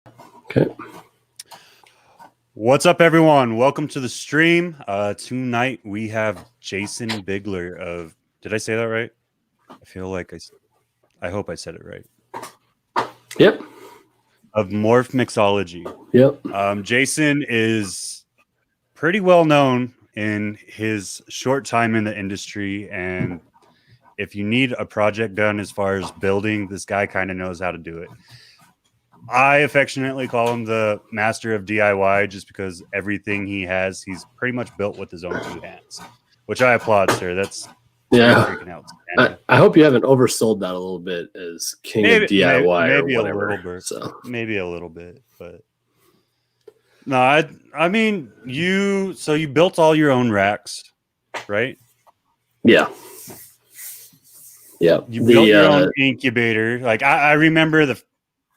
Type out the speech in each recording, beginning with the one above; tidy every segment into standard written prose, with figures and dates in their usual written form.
Okay. What's up, everyone? Welcome to the stream. Tonight we have Jason Bigler of. Did I say that right? I feel like I hope I said it right. Yep. Of Morph Mixology. Yep. Jason is pretty well known in his short time in the industry, and if you need a project done as far as building, this guy kind of knows how to do it. I affectionately call him the master of DIY just because everything he has, he's pretty much built with his own two hands, which I applaud, sir. That's freaking outstanding. I hope you haven't oversold that a little bit as king of DIY maybe or whatever. A little bit, so maybe a little bit, but no, I mean you built all your own racks, right? Yeah. Yeah. You built your own incubator. Like I remember the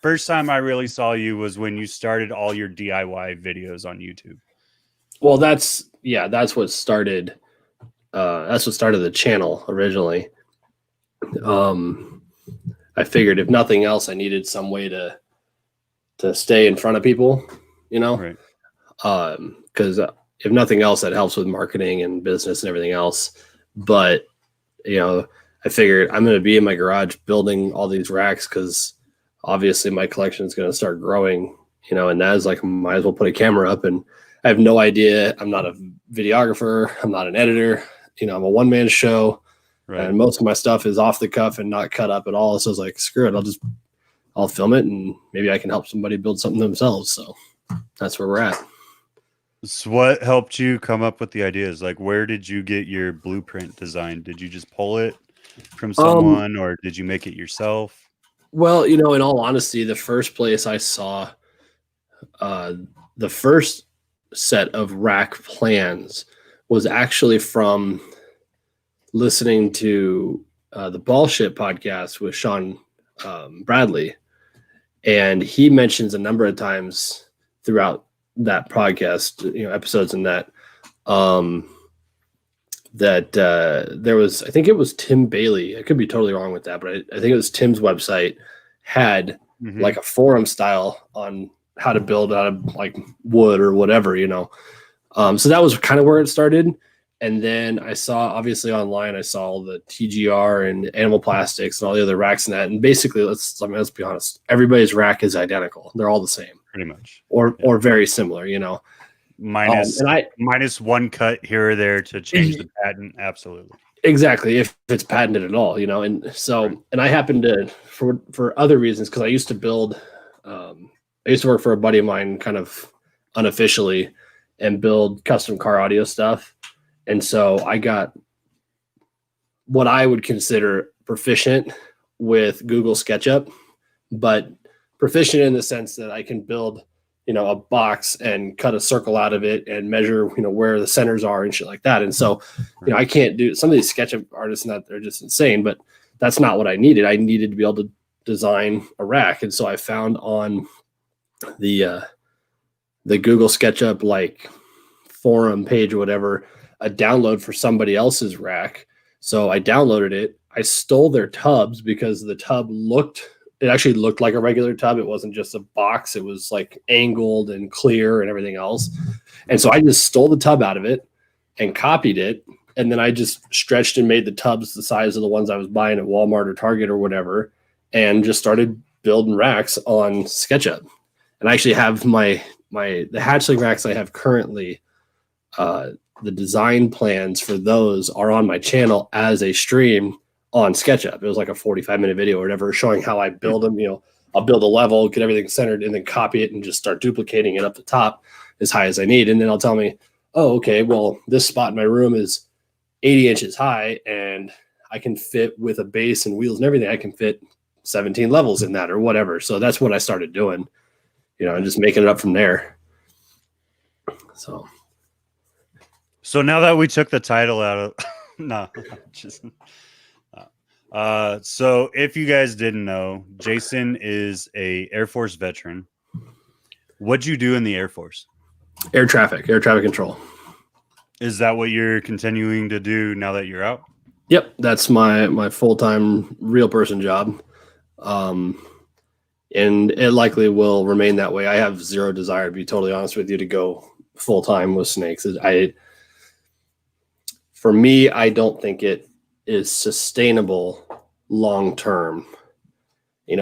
first time I really saw you was when you started all your DIY videos on YouTube. Well, that's what started. That's what started the channel originally. I figured if nothing else, I needed some way to stay in front of people, you know, right? Because if nothing else, that helps with marketing and business and everything else. But you know, I figured I'm going to be in my garage building all these racks because obviously my collection is going to start growing, you know, and that's like, might as well put a camera up. And I have no idea. I'm not a videographer. I'm not an editor. You know, I'm a one-man show. Right. And most of my stuff is off the cuff and not cut up at all. So I was like, screw it. I'll film it and maybe I can help somebody build something themselves. So that's where we're at. So what helped you come up with the ideas? Like, where did you get your blueprint design? Did you just pull it from someone or did you make it yourself? Well, you know, in all honesty, the first place I saw the first set of rack plans was actually from listening to the Ball Shit podcast with Sean Bradley. And he mentions a number of times throughout that podcast, you know, episodes in that, there was, I think it was Tim Bailey. I could be totally wrong with that, but I think it was Tim's website had like a forum style on how to build out of like wood or whatever, you know? So that was kind of where it started. And then I saw, obviously online, I saw all the TGR and Animal Plastics and all the other racks and that. And basically, let's be honest, everybody's rack is identical. They're all the same. Pretty much. Or very similar, you know? Minus one cut here or there to change the patent. Absolutely. Exactly. If it's patented at all, you know? And so, and I happened to, for other reasons, because I used to build, I used to work for a buddy of mine kind of unofficially and build custom car audio stuff. And so I got what I would consider proficient with Google SketchUp, but proficient in the sense that I can build, you know, a box and cut a circle out of it and measure, you know, where the centers are and shit like that. And so, you know, I can't do some of these SketchUp artists and that they're just insane, but that's not what I needed. I needed to be able to design a rack. And so I found on the Google SketchUp, like forum page or whatever, a download for somebody else's rack. So I downloaded it. I stole their tubs because the tub actually looked like a regular tub. It wasn't just a box. It was like angled and clear and everything else. And so I just stole the tub out of it and copied it. And then I just stretched and made the tubs the size of the ones I was buying at Walmart or Target or whatever, and just started building racks on SketchUp. And I actually have the hatchling racks I have currently, the design plans for those are on my channel as a stream on SketchUp. It was like a 45-minute video or whatever, showing how I build them. You know, I'll build a level, get everything centered, and then copy it and just start duplicating it up the top as high as I need. And then I'll tell me, oh, okay, well, this spot in my room is 80 inches high, and I can fit with a base and wheels and everything. I can fit 17 levels in that or whatever. So that's what I started doing, you know, and just making it up from there. So now that we took the title out of, so if you guys didn't know, Jason is a Air Force veteran. What'd you do in the Air Force? Air traffic control. Is that what you're continuing to do now that you're out? Yep, that's my full-time real person job. and it likely will remain that way. I have zero desire, to be totally honest with you, to go full time with snakes. For me, I don't think it is sustainable long term. And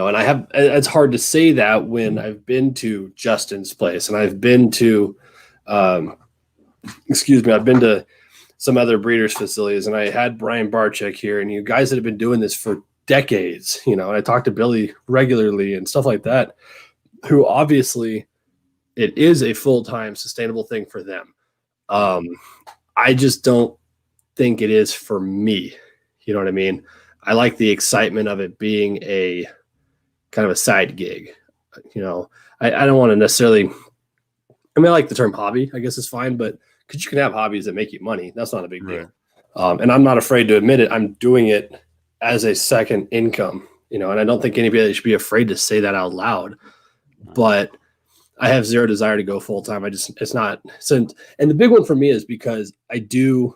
it's hard to say that when I've been to Justin's place and I've been to, I've been to some other breeders' facilities, and I had Brian Barczyk here, and you guys that have been doing this for decades, and I talk to Billy regularly and stuff like that, who obviously it is a full-time sustainable thing for them. I just don't think it is for me. You know what I mean? I like the excitement of it being a kind of a side gig. I don't want to necessarily, I like the term hobby, I guess is fine, but because you can have hobbies that make you money, that's not a big deal. And I'm not afraid to admit it. I'm doing it as a second income, and I don't think anybody should be afraid to say that out loud. But I have zero desire to go full time. It's not. And the big one for me is because I do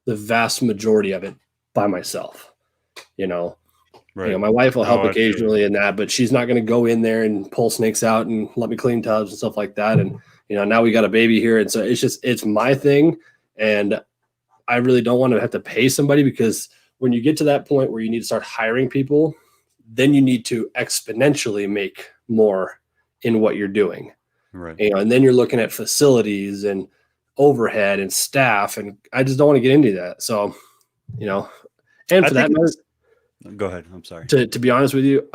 the vast majority of it by myself. My wife will help occasionally in that, but she's not going to go in there and pull snakes out and let me clean tubs and stuff like that. And now we got a baby here, and so it's my thing, and I really don't want to have to pay somebody, because when you get to that point where you need to start hiring people, then you need to exponentially make more in what you're doing. Right. And then you're looking at facilities and overhead and staff, and I just don't want to get into that. So, and for that matter, go ahead. I'm sorry. To be honest with you,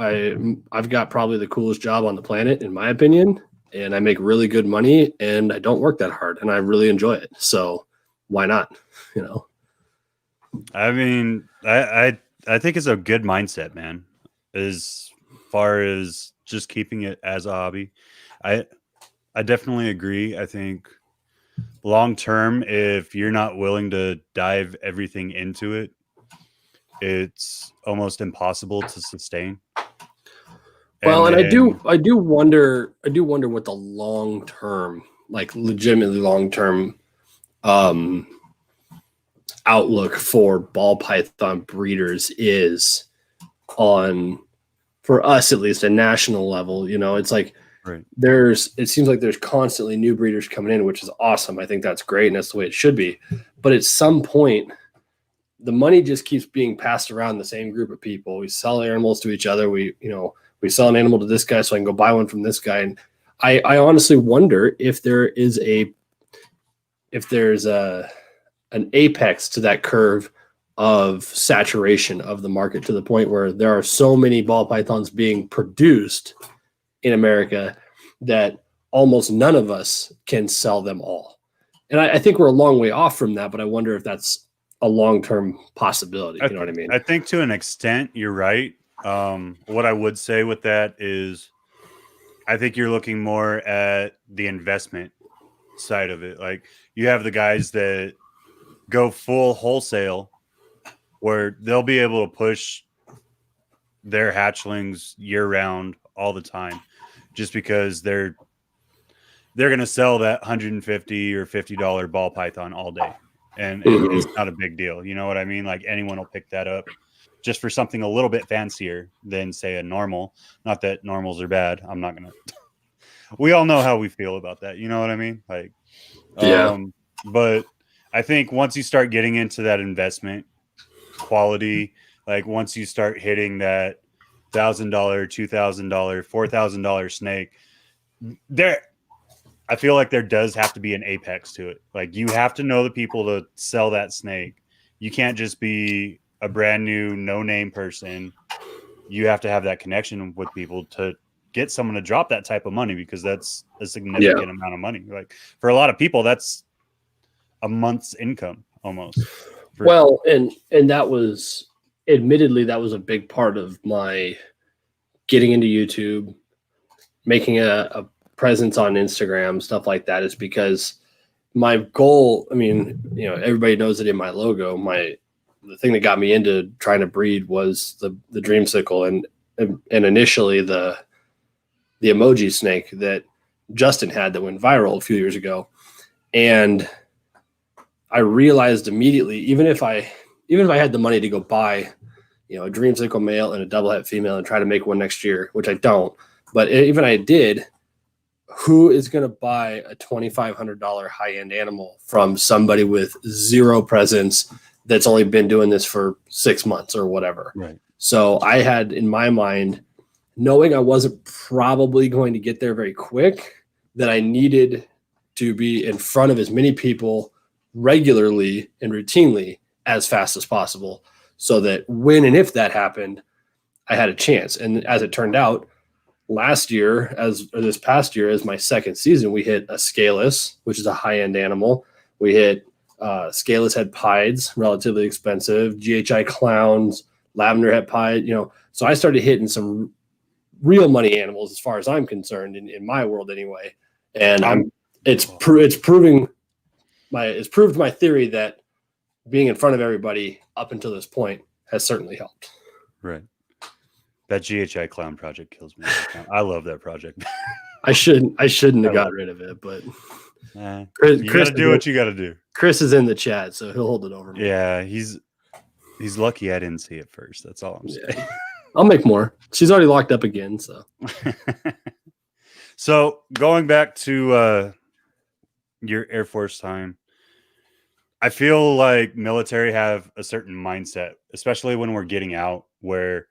I've got probably the coolest job on the planet, in my opinion, and I make really good money, and I don't work that hard, and I really enjoy it. So why not? I think it's a good mindset, man, as far as just keeping it as a hobby. I definitely agree. I think long term, if you're not willing to dive everything into it, it's almost impossible to sustain. Well, and I do wonder what the long term, like legitimately long term, outlook for ball python breeders is on, for us at least, a national level. It's like it seems like there's constantly new breeders coming in, which is awesome. I think that's great, and that's the way it should be. But at some point, the money just keeps being passed around the same group of people. We sell animals to each other. We sell an animal to this guy so I can go buy one from this guy. And I honestly wonder if there's an apex to that curve of saturation of the market, to the point where there are so many ball pythons being produced in America that almost none of us can sell them all. And I think we're a long way off from that, but I wonder if that's a long-term possibility. You know what I mean? I think to an extent, you're right. What I would say with that is I think you're looking more at the investment side of it. Like, you have the guys that go full wholesale, where they'll be able to push their hatchlings year round all the time, just because they're going to sell that $150 or $50 ball python all day. And it's not a big deal. You know what I mean? Like, anyone will pick that up just for something a little bit fancier than, say, a normal. Not that normals are bad. I'm not going to, we all know how we feel about that. You know what I mean? Like, yeah. But I think once you start getting into that investment quality, like once you start hitting that $1,000, $2,000, $4,000 snake, I feel like there does have to be an apex to it. Like, you have to know the people to sell that snake. You can't just be a brand new no-name person. You have to have that connection with people to get someone to drop that type of money, because that's a significant amount of money. Like, for a lot of people, that's a month's income almost. Well, and that was, admittedly, that was a big part of my getting into YouTube, making a presence on Instagram, stuff like that, is because my goal, everybody knows it in my logo, the thing that got me into trying to breed was the dreamsicle, and initially the emoji snake that Justin had that went viral a few years ago. And I realized immediately, even if I had the money to go buy a dreamsicle male and a double het female and try to make one next year, which I don't. But even I did, who is going to buy a $2,500 high-end animal from somebody with zero presence that's only been doing this for 6 months or whatever? Right. So I had in my mind, knowing I wasn't probably going to get there very quick, that I needed to be in front of as many people regularly and routinely as fast as possible, so that when and if that happened, I had a chance. And as it turned out, this past year, as my second season, we hit a scaleless, which is a high-end animal. We hit scaleless head pieds, relatively expensive, GHI clowns, lavender head pied, so I started hitting some real money animals as far as I'm concerned in my world anyway. And it's proved my theory that being in front of everybody up until this point has certainly helped. Right. That GHI clown project kills me. I love that project. I shouldn't have got rid of it, but Chris, you got to do what you got to do. Chris is in the chat, so he'll hold it over me. Yeah, he's lucky I didn't see it first. That's all I'm saying. Yeah. I'll make more. She's already locked up again, so. So going back to your Air Force time, I feel like military have a certain mindset, especially when we're getting out, where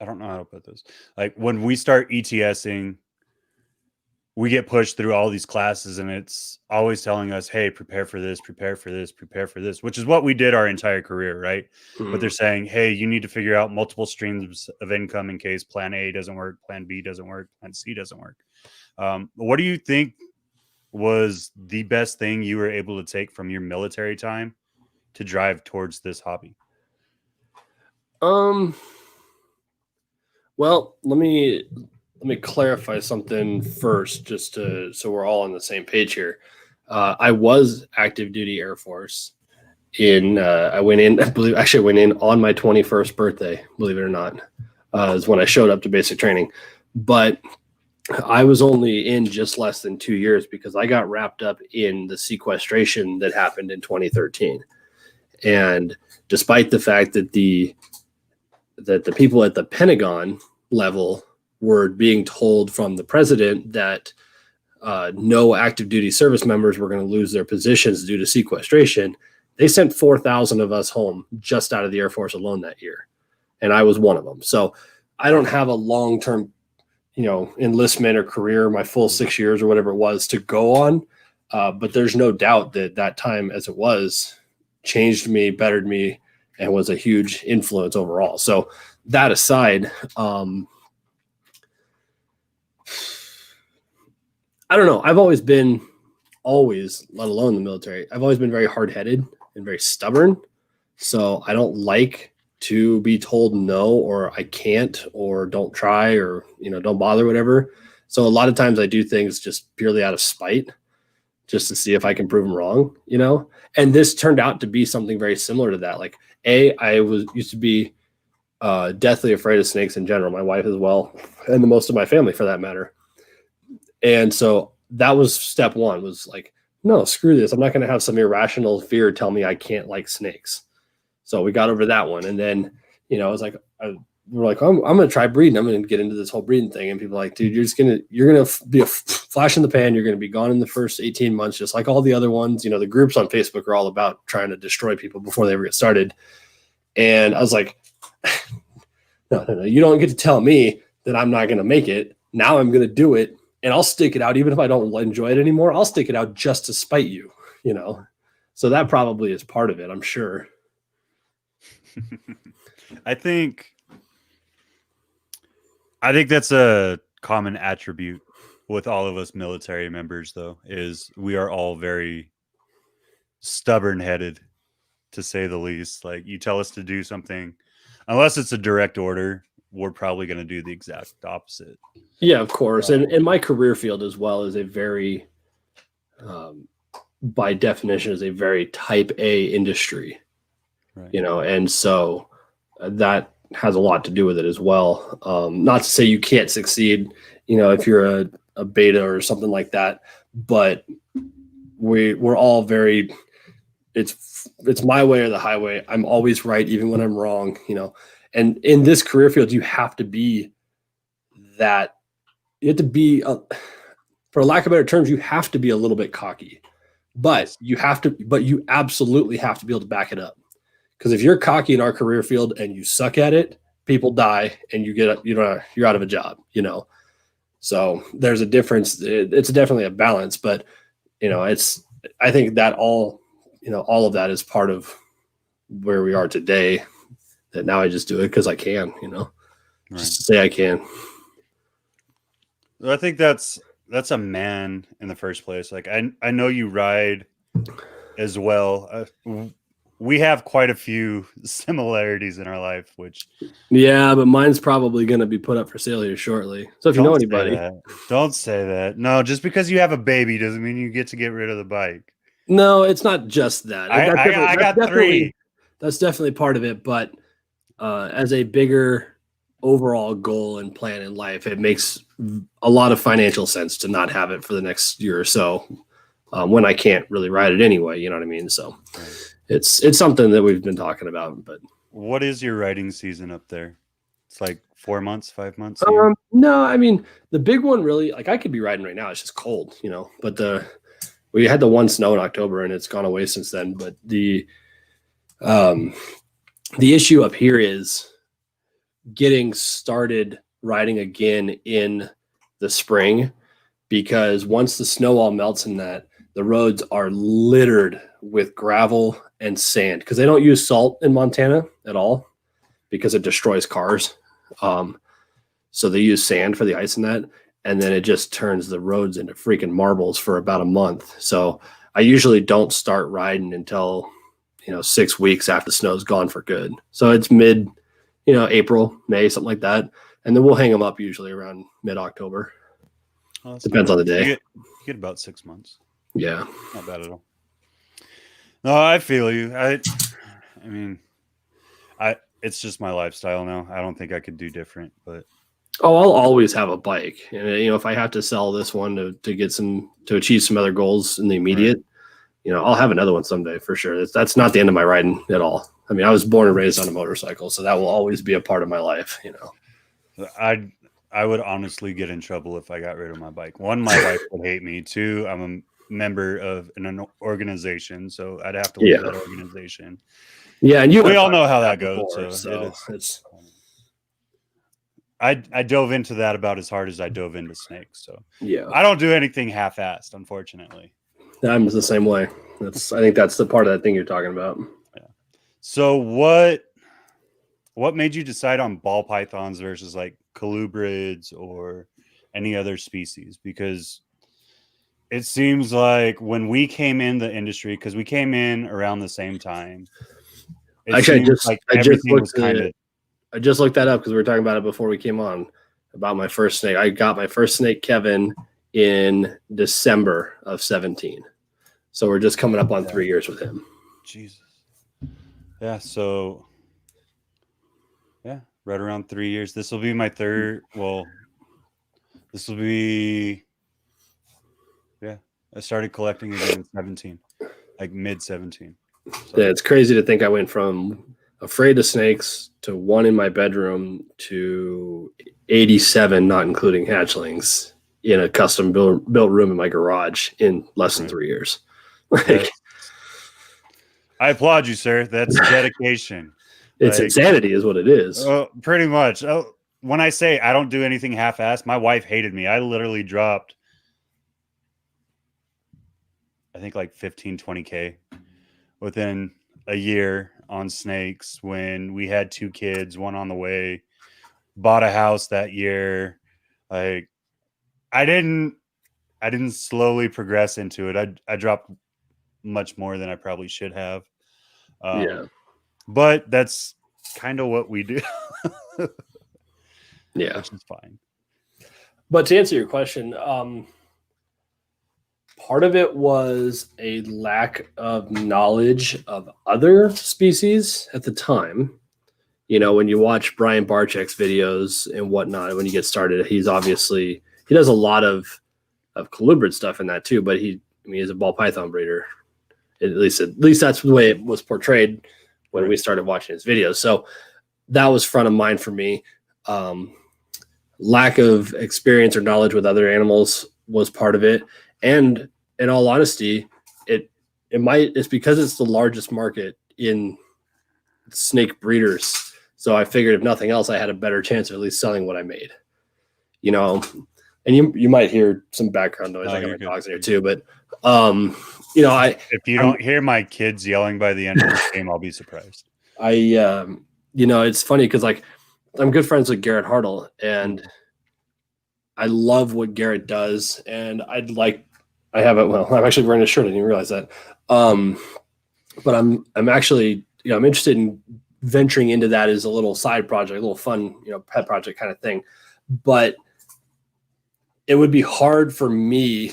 I don't know how to put this. Like when we start ETSing, we get pushed through all these classes, and it's always telling us, hey, prepare for this, prepare for this, prepare for this, which is what we did our entire career, right? But they're saying, hey, you need to figure out multiple streams of income in case plan A doesn't work, plan B doesn't work, plan C doesn't work. What do you think was the best thing you were able to take from your military time to drive towards this hobby? Well, let me clarify something first, just so we're all on the same page here. I was active duty Air Force. I went in on my 21st birthday, believe it or not, is when I showed up to basic training. But I was only in just less than 2 years because I got wrapped up in the sequestration that happened in 2013. And despite the fact that the people at the Pentagon level were being told from the president that no active duty service members were going to lose their positions due to sequestration, they sent 4,000 of us home just out of the Air Force alone that year. And I was one of them. So I don't have a long-term, enlistment or career, my full 6 years or whatever it was to go on. But there's no doubt that time as it was changed me, bettered me, and was a huge influence overall. So that aside, I don't know. I've always, let alone the military, I've always been very hard-headed and very stubborn. So I don't like to be told no, or I can't, or don't try, or, don't bother, whatever. So a lot of times I do things just purely out of spite, just to see if I can prove them wrong, And this turned out to be something very similar to that. Like, I used to be deathly afraid of snakes in general, my wife as well, and the most of my family for that matter. And so that was step one, was like, no, screw this. I'm not going to have some irrational fear tell me I can't like snakes. So we got over that one. And then, I was like, we're like, I'm going to try breeding. I'm going to get into this whole breeding thing. And people are like, dude, you're going to be a flash in the pan. You're going to be gone in the first 18 months, just like all the other ones. The groups on Facebook are all about trying to destroy people before they ever get started. And I was like, no, you don't get to tell me that I'm not going to make it. Now I'm going to do it, and I'll stick it out. Even if I don't enjoy it anymore, I'll stick it out just to spite you, So that probably is part of it, I'm sure. I think that's a common attribute with all of us military members, though, is we are all very stubborn-headed, to say the least. Like, you tell us to do something, unless it's a direct order, we're probably going to do the exact opposite. Yeah, of course. And my career field as well is a very, by definition, is a very type A industry, right. And so that has a lot to do with it as well. Not to say you can't succeed, if you're a beta or something like that, but we're all very it's my way or the highway. I'm always right, even when I'm wrong, you know. And in this career field, you have to be that. You have to be, for lack of better terms, you have to be a little bit cocky, but you absolutely have to be able to back it up. Because if you're cocky in our career field and you suck at it, people die and you're out of a job, you know. So there's a difference. It's definitely a balance, but you know, I think that all of that is part of where we are today. That now I just do it because I can, you know, just to say I can. I think that's a man in the first place. Like I know you ride as well. We have quite a few similarities in our life, which but mine's probably going to be put up for sale here shortly. So if you know anybody, don't say that. No, just because you have a baby doesn't mean you get to get rid of the bike. No, it's not just that. I got 3. That's definitely part of it, but as a bigger overall goal and plan in life, it makes a lot of financial sense to not have it for the next year or so, when I can't really ride it anyway. You know what I mean? So it's something that we've been talking about. But what is your riding season up there? It's like 4 months, 5 months. No, I mean the big one really, like I could be riding right now. It's just cold, you know. But we had the one snow in October and it's gone away since then. But the issue up here is getting started riding again in the spring, because once the snow all melts in that, the roads are littered with gravel and sand, because they don't use salt in Montana at all because it destroys cars. So they use sand for the ice in that, and then it just turns the roads into freaking marbles for about a month. So I usually don't start riding until 6 weeks after the snow's gone for good. So it's mid, April, May, something like that. And then we'll hang them up usually around mid-October. Oh, depends on the day. You get about 6 months. Yeah. Not bad at all. No, I feel you. I mean, it's just my lifestyle now. I don't think I could do different, but. Oh, I'll always have a bike. And, if I have to sell this one to achieve some other goals in the immediate, I'll have another one someday for sure. That's not the end of my riding at all. I mean, I was born and raised on a motorcycle, so that will always be a part of my life, I would honestly get in trouble if I got rid of my bike. One, my wife would hate me. 2, I'm a member of an organization, so I'd have to leave that organization. Yeah, and we all know how that goes. So it's. I dove into that about as hard as I dove into snakes. So yeah, I don't do anything half-assed, unfortunately. I'm the same way. I think that's the part of that thing you're talking about. Yeah. So what made you decide on ball pythons versus like colubrids or any other species? Because it seems like when we came in the industry, because we came in around the same time. Actually, I just looked that up because we were talking about it before we came on about my first snake. I got my first snake, Kevin, in December of 2017. So we're just coming up on 3 years with him. Jesus. Yeah. So yeah, right around 3 years. This will be my third. Well, this will be. Yeah, I started collecting again in 17, like mid 17. So. Yeah, it's crazy to think I went from afraid of snakes to 1 in my bedroom to 87, not including hatchlings, in a custom built room in my garage in less than 3 years. I applaud you, sir. That's dedication. It's insanity is what it is. Pretty much. When I say I don't do anything half-assed, my wife hated me. I literally dropped, I think like 15, 20K within a year on snakes when we had 2 kids, 1 on the way, bought a house that year. Like I didn't slowly progress into it. I dropped much more than I probably should have. But that's kind of what we do. Yeah. Which is fine. But to answer your question, part of it was a lack of knowledge of other species at the time. When you watch Brian Barczyk's videos and whatnot, when you get started, he does a lot of colubrid stuff in that too, but he's a ball python breeder. At least that's the way it was portrayed when we started watching his videos. So that was front of mind for me. Lack of experience or knowledge with other animals was part of it. And in all honesty, it's because it's the largest market in snake breeders. So I figured if nothing else, I had a better chance of at least selling what I made, and you might hear some background noise. I got my dogs in here too, but if you don't hear my kids yelling by the end of this game, I'll be surprised. It's funny because like I'm good friends with Garrett Hartle, and I love what Garrett does, and I'm actually wearing a shirt. I didn't even realize that. But I'm actually, I'm interested in venturing into that as a little side project, a little fun, pet project kind of thing. But it would be hard for me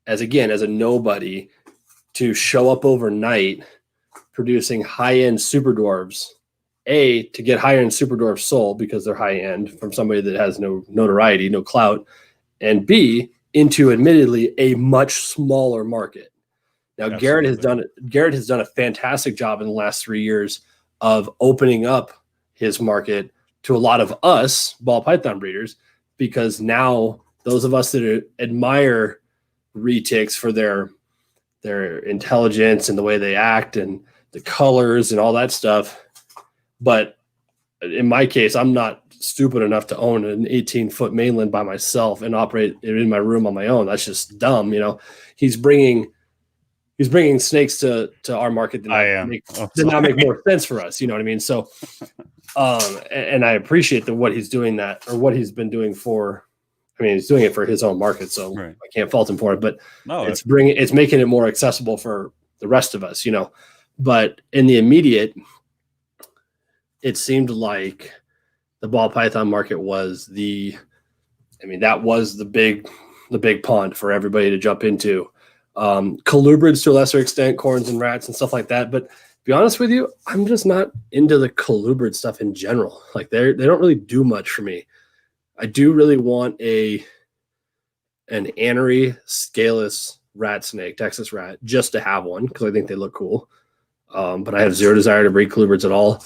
as a nobody to show up overnight producing high-end super dwarves, to get high-end super dwarves sold because they're high-end from somebody that has no notoriety, no clout, and B, into admittedly a much smaller market. Now, Absolutely. Garrett has done a fantastic job in the last 3 years of opening up his market to a lot of us ball python breeders, because now those of us that admire retics for their intelligence and the way they act and the colors and all that stuff. But in my case, I'm not stupid enough to own an 18-foot mainland by myself and operate it in my room on my own. That's just dumb. He's bringing snakes to our market that not make more sense for us. You know what I mean? So, and I appreciate what he's doing what he's been doing for. I mean, he's doing it for his own market, so I can't fault him for it. But it's making it more accessible for the rest of us. But in the immediate, it seemed like the ball python market was that was the big pond for everybody to jump into. Colubrids to a lesser extent, corns and rats and stuff like that. But to be honest with you, I'm just not into the colubrid stuff in general. Like they don't really do much for me. I do really want an anery scaleless rat snake, Texas rat, just to have one because I think they look cool. But I have zero desire to breed colubrids at all.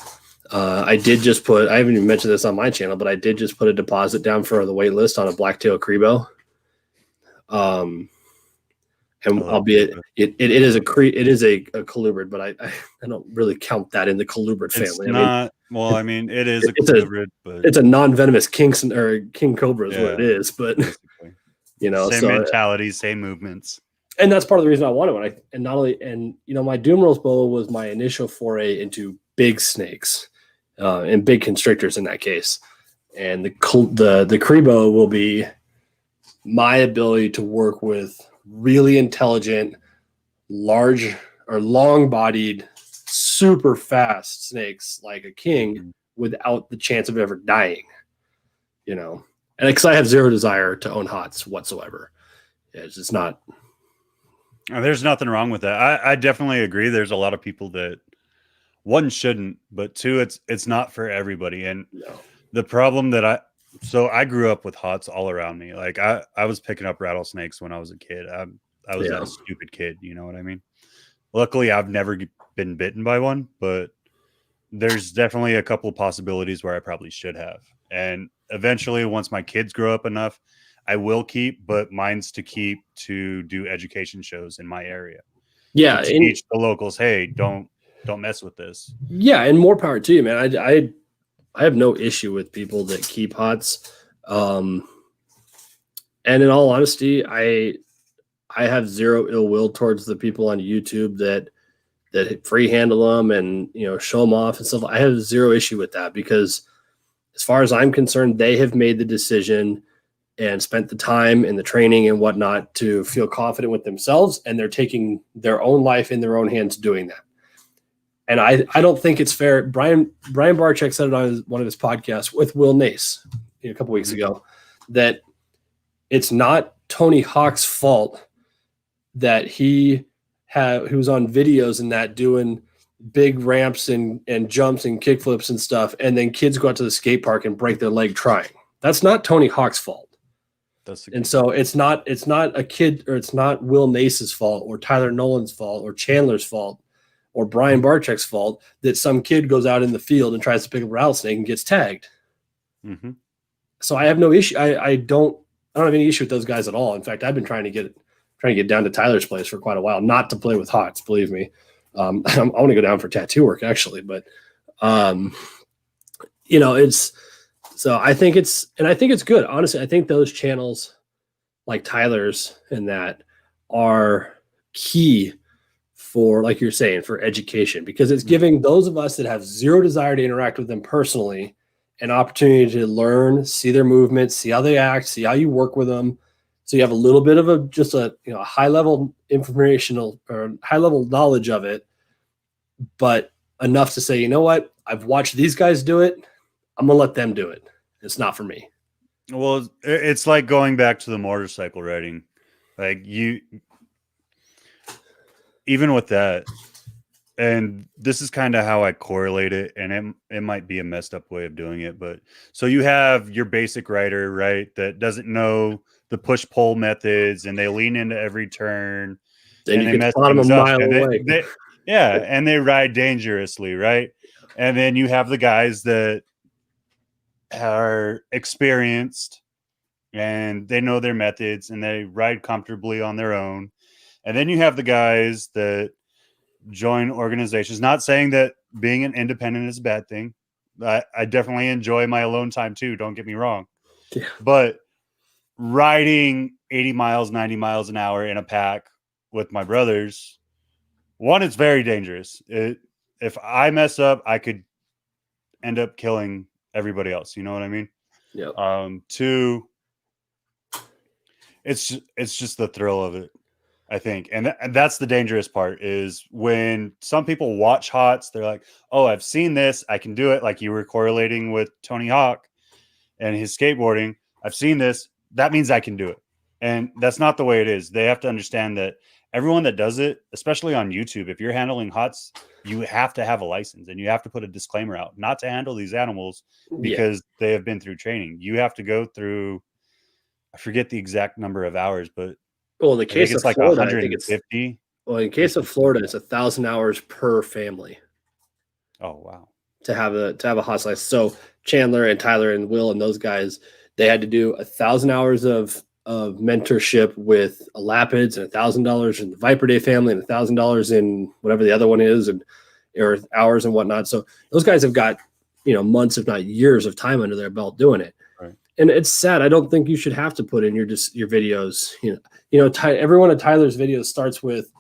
I haven't even mentioned this on my channel, but I did just put a deposit down for the wait list on a blacktail crebo. And albeit it is a colubrid, but I don't really count that in the colubrid family. It is a colubrid, but it's a non-venomous king cobra is what it is. But same mentality, same movements, and that's part of the reason I wanted one. My Doom Rose boa was my initial foray into big snakes and big constrictors in that case, and the crebo will be my ability to work with really intelligent, large or long-bodied, super fast snakes like a king without the chance of ever dying, and because I have zero desire to own hots whatsoever. It's just not. There's nothing wrong with that. I definitely agree. There's a lot of people that one shouldn't, but two, it's not for everybody. And the problem that I grew up with hots all around me. Like I was picking up rattlesnakes when I was a kid. I was that stupid kid. You know what I mean? Luckily, I've never been bitten by one, but there's definitely a couple of possibilities where I probably should have. And eventually, once my kids grow up enough, I will keep, but mine's to keep to do education shows in my area. Yeah. To teach the locals, hey, don't mess with this. Yeah. And more power to you, man. I have no issue with people that keep hots. And in all honesty, I have zero ill will towards the people on YouTube that free handle them and, show them off and stuff. I have zero issue with that because as far as I'm concerned, they have made the decision and spent the time and the training and whatnot to feel confident with themselves. And they're taking their own life in their own hands doing that. And I don't think it's fair. Brian Barczyk said it on one of his podcasts with Will Nace a couple weeks ago that it's not Tony Hawk's fault that he was on videos and that doing big ramps and jumps and kickflips and stuff, and then kids go out to the skate park and break their leg trying. That's not Tony Hawk's fault. And so it's not a kid, or it's not Will Nace's fault or Tyler Nolan's fault or Chandler's fault or Brian Barczyk's fault that some kid goes out in the field and tries to pick up a rattlesnake and gets tagged. Mm-hmm. So I have no issue. I don't have any issue with those guys at all. In fact, I've been trying to get down to Tyler's place for quite a while, not to play with hots, believe me. I want to go down for tattoo work actually, but it's, so I think it's good. Honestly, I think those channels like Tyler's and that are key for, like you're saying, for education, because it's giving those of us that have zero desire to interact with them personally an opportunity to learn, see their movements, see how they act, see how you work with them. So you have a little bit of a high level informational or high level knowledge of it, but enough to say, you know what, I've watched these guys do it. I'm going to let them do it. It's not for me. Well, it's like going back to the motorcycle riding. Like even with that, and this is kind of how I correlate it, and it might be a messed up way of doing it, but so you have your basic rider, right, that doesn't know the push-pull methods, and they lean into every turn, then and you they can mess spot them a things up, mile and away. and they ride dangerously, right? And then you have the guys that are experienced and they know their methods and they ride comfortably on their own. And then you have the guys that join organizations. Not saying that being an independent is a bad thing. I definitely enjoy my alone time too, don't get me wrong. Yeah. But riding 80 miles, 90 miles an hour in a pack with my brothers, one, it's very dangerous. If I mess up, I could end up killing everybody else. You know what I mean? Yeah. Two, it's just the thrill of it, I think. And that's the dangerous part, is when some people watch HOTS, they're like, oh, I've seen this, I can do it. Like you were correlating with Tony Hawk and his skateboarding. I've seen this. That means I can do it. And that's not the way it is. They have to understand that everyone that does it, especially on YouTube, if you're handling HOTS, you have to have a license and you have to put a disclaimer out not to handle these animals because they have been through training. You have to go through, I forget the exact number of hours, but in the case of Florida, I think it's 150. Well, in case of Florida, it's 1,000 hours per family. Oh, wow. To have a HOTS license. So Chandler and Tyler and Will and those guys, they had to do 1,000 hours of mentorship with a Lapids and $1,000 in the Viper Day family and $1,000 in whatever the other one is, and or hours and whatnot. So those guys have got months, if not years, of time under their belt doing it. Right. And it's sad. I don't think you should have to put in your videos. Every one of Tyler's videos starts with,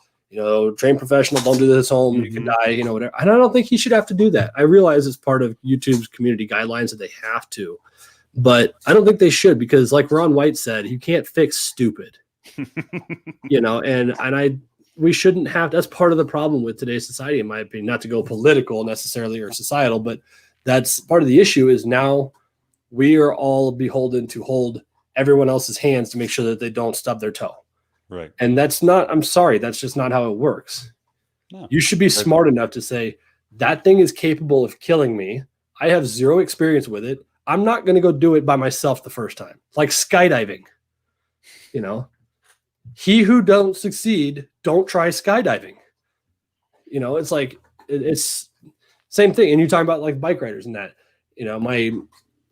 train professional, don't do this home, you can die, whatever. And I don't think he should have to do that. I realize it's part of YouTube's community guidelines that they have to, but I don't think they should, because like Ron White said, you can't fix stupid, and we shouldn't have. That's part of the problem with today's society, in my opinion, not to go political necessarily or societal, but that's part of the issue. Is now we are all beholden to hold everyone else's hands to make sure that they don't stub their toe. Right. And that's not, I'm sorry, that's just not how it works. No. You should be smart enough to say, that thing is capable of killing me. I have zero experience with it. I'm not going to go do it by myself the first time. Like skydiving, he who don't succeed, don't try skydiving. It's like, it's same thing. And you talk about like bike riders and that,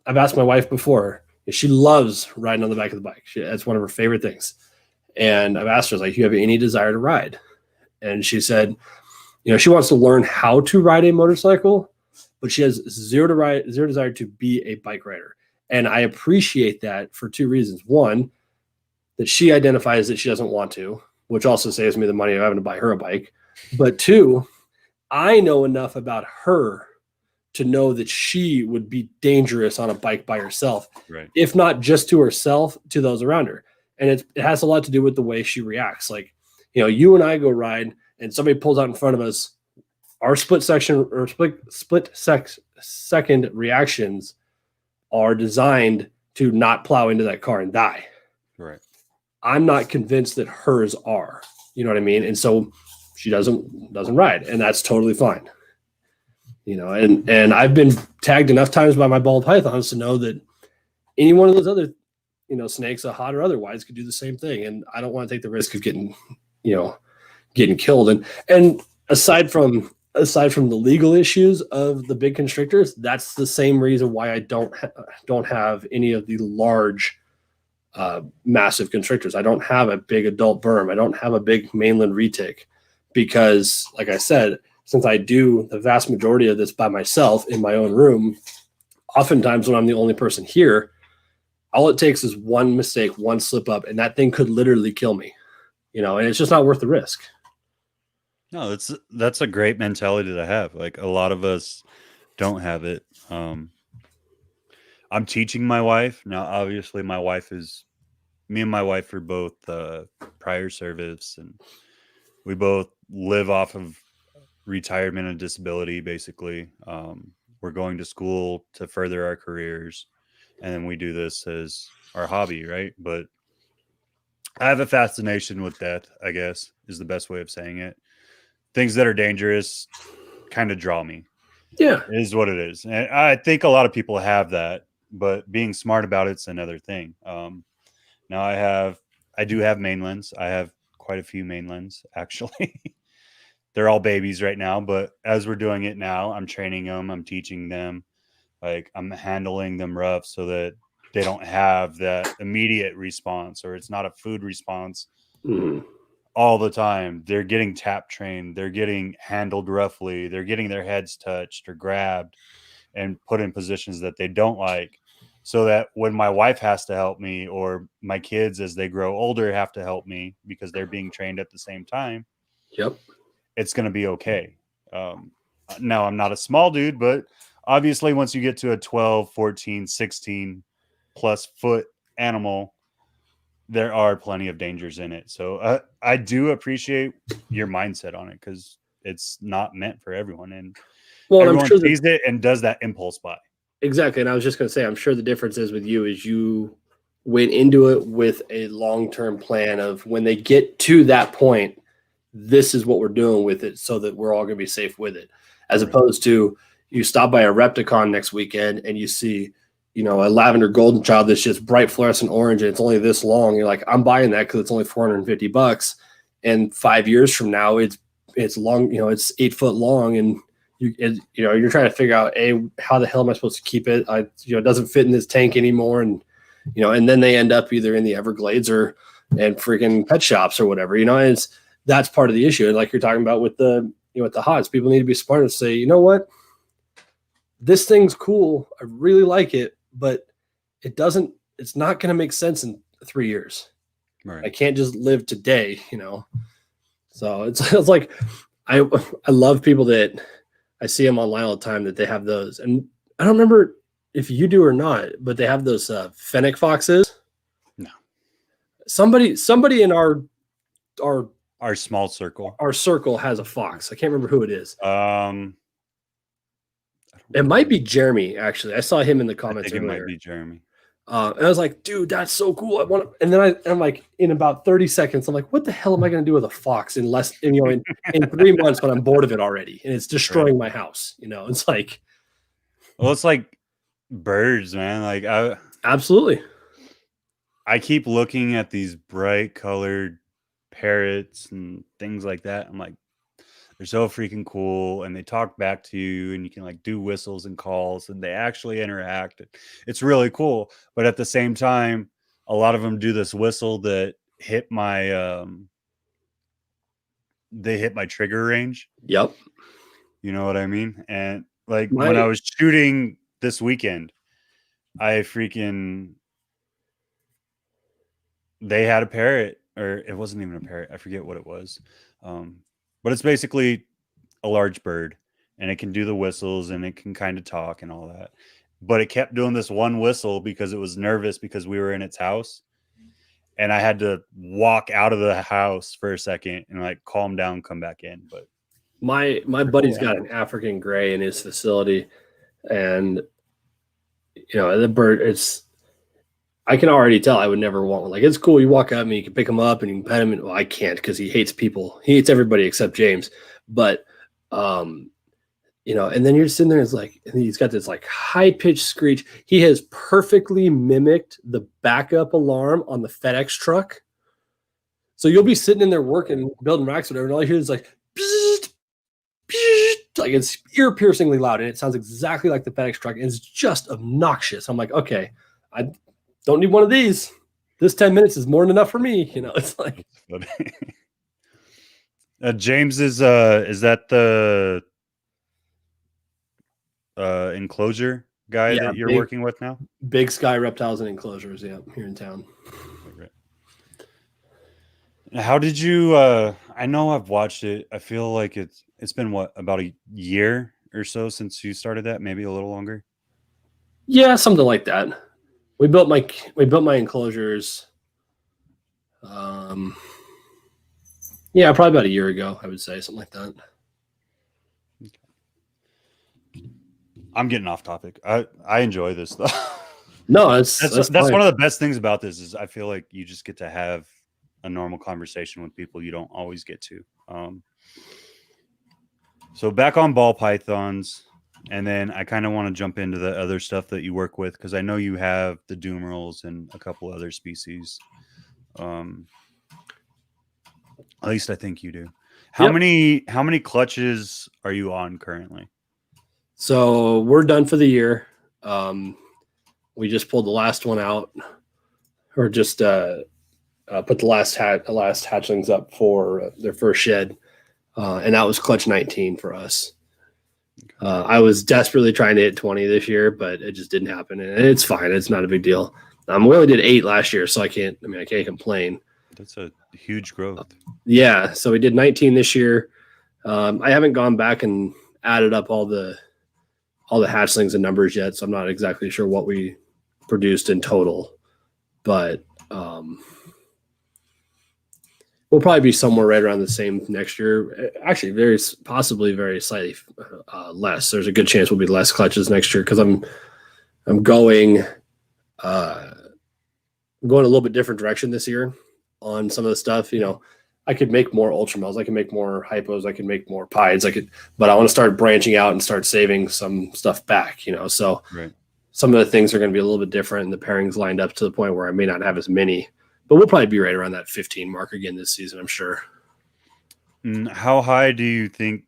I've asked my wife before, she loves riding on the back of the bike. That's one of her favorite things. And I've asked her, like, you have any desire to ride? And she said, she wants to learn how to ride a motorcycle, but she has zero desire to be a bike rider. And I appreciate that for two reasons. One, that she identifies that she doesn't want to, which also saves me the money of having to buy her a bike. But two, I know enough about her to know that she would be dangerous on a bike by herself, right? If not just to herself, to those around her. And it has a lot to do with the way she reacts. Like, you and I go ride and somebody pulls out in front of us, our split second reactions are designed to not plow into that car and die. Right. I'm not convinced that hers are, you know what I mean? And so she doesn't ride, and that's totally fine. And I've been tagged enough times by my ball pythons to know that any one of those other, snakes, a hot or otherwise, could do the same thing. And I don't want to take the risk of getting killed. And aside from the legal issues of the big constrictors, that's the same reason why I don't have any of the large, massive constrictors. I don't have a big adult berm. I don't have a big mainland retic, because, like I said, since I do the vast majority of this by myself in my own room, oftentimes when I'm the only person here, all it takes is one mistake, one slip up, and that thing could literally kill me, and it's just not worth the risk. No, that's a great mentality to have. Like, a lot of us don't have it. I'm teaching my wife now. Obviously, me and my wife are both prior service, and we both live off of retirement and disability. Basically, we're going to school to further our careers, and then we do this as our hobby, right? But I have a fascination with death, I guess, is the best way of saying it. Things that are dangerous kind of draw me. Yeah, it is what it is. And I think a lot of people have that, but being smart about it's another thing. Now I do have mainlands. I have quite a few mainlands, actually. They're all babies right now, but as we're doing it now, I'm training them, I'm teaching them, like, I'm handling them rough so that they don't have that immediate response, or it's not a food response all the time. They're getting tap trained, they're getting handled roughly, they're getting their heads touched or grabbed and put in positions that they don't like, so that when my wife has to help me, or my kids as they grow older have to help me because they're being trained at the same time, it's going to be okay. Now, I'm not a small dude, but obviously once you get to a 12, 14, 16 plus foot animal, there are plenty of dangers in it. So I do appreciate your mindset on it, because it's not meant for everyone. And everyone sees it and does that impulse buy. Exactly. And I was just going to say, I'm sure the difference is with you is you went into it with a long-term plan of, when they get to that point, this is what we're doing with it, so that we're all going to be safe with it. As opposed to, you stop by a Repticon next weekend and you see, a lavender golden child that's just bright fluorescent orange and it's only this long. You're like, I'm buying that because it's only $450. And 5 years from now, it's long, it's 8 foot long, and you're trying to figure out, how the hell am I supposed to keep it? It doesn't fit in this tank anymore. And, and then they end up either in the Everglades and freaking pet shops or whatever, that's part of the issue. And like you're talking about with the hots, people need to be smart and say, you know what, this thing's cool, I really like it, but it's not going to make sense in 3 years. Right. I can't just live today, So it's like, I love people that I see them online all the time, that they have those. And I don't remember if you do or not, but they have those fennec foxes. No. Somebody in our small circle. Our circle has a fox. I can't remember who it is. It might be Jeremy, actually. I saw him in the comments earlier. It might be Jeremy. And I was like, dude, that's so cool. I want to. And then I'm like, in about 30 seconds, I'm like, what the hell am I going to do with a fox in 3 months when I'm bored of it already, and it's destroying my house? It's like, well, it's like birds, man. Like, absolutely. I keep looking at these bright colored parrots and things like that. I'm like, they're so freaking cool, and they talk back to you, and you can do whistles and calls, and they actually interact. It's really cool. But at the same time, a lot of them do this whistle that hit my trigger range. Yep. You know what I mean? And when I was shooting this weekend, they had a parrot, or it wasn't even a parrot. I forget what it was. But it's basically a large bird, and it can do the whistles, and it can kind of talk and all that. But it kept doing this one whistle because it was nervous because we were in its house. And I had to walk out of the house for a second and calm down, come back in. But my buddy's got an African gray in his facility, and the bird, I can already tell I would never want one. It's cool. You walk up and you can pick him up and you can pet him. Well, I can't, because he hates people. He hates everybody except James. But you know, and then you're sitting there, it's like, and he's got this like high pitched screech. He has perfectly mimicked the backup alarm on the FedEx truck. So you'll be sitting in there working, building racks, whatever, and all you hear is like, like it's ear piercingly loud, and it sounds exactly like the FedEx truck. And it's just obnoxious. I'm like, okay, I don't need one of these. This 10 minutes is more than enough for me. You know, it's like. James is that the enclosure guy that you're working with now? Big Sky Reptiles and Enclosures, yeah, here in town. Right. How did you I know I've watched it. I feel like it's been what, about a year or so since you started that, maybe a little longer? Yeah, something like that. We built my enclosures yeah, probably about a year ago, I would say, something like that. I'm getting off topic. I enjoy this though. No, that's one of the best things about this is I feel like you just get to have a normal conversation with people you don't always get to. So back on ball pythons, and then I kind of want to jump into the other stuff that you work with, because I know you have the doom rolls and a couple other species. At least I think you do. How many clutches are you on currently? So we're done for the year. We just pulled the last one out, or just put the last hatchlings up for their first shed, and that was clutch 19 for us. I was desperately trying to hit 20 this year, but it just didn't happen, and it's fine. It's not a big deal. We only did 8 last year, so I can't complain. That's a huge growth. Yeah, so we did 19 this year. I haven't gone back and added up all the hatchlings and numbers yet, so I'm not exactly sure what we produced in total, but we'll probably be somewhere right around the same next year. Actually, possibly very slightly less. There's a good chance we'll be less clutches next year, because I'm going a little bit different direction this year on some of the stuff. You know, I could make more ultramels, I can make more hypos, I can make more pieds, but I want to start branching out and start saving some stuff back, you know. So some of the things are going to be a little bit different, and the pairings lined up to the point where I may not have as many, but we'll probably be right around that 15 mark again this season, I'm sure. How high do you think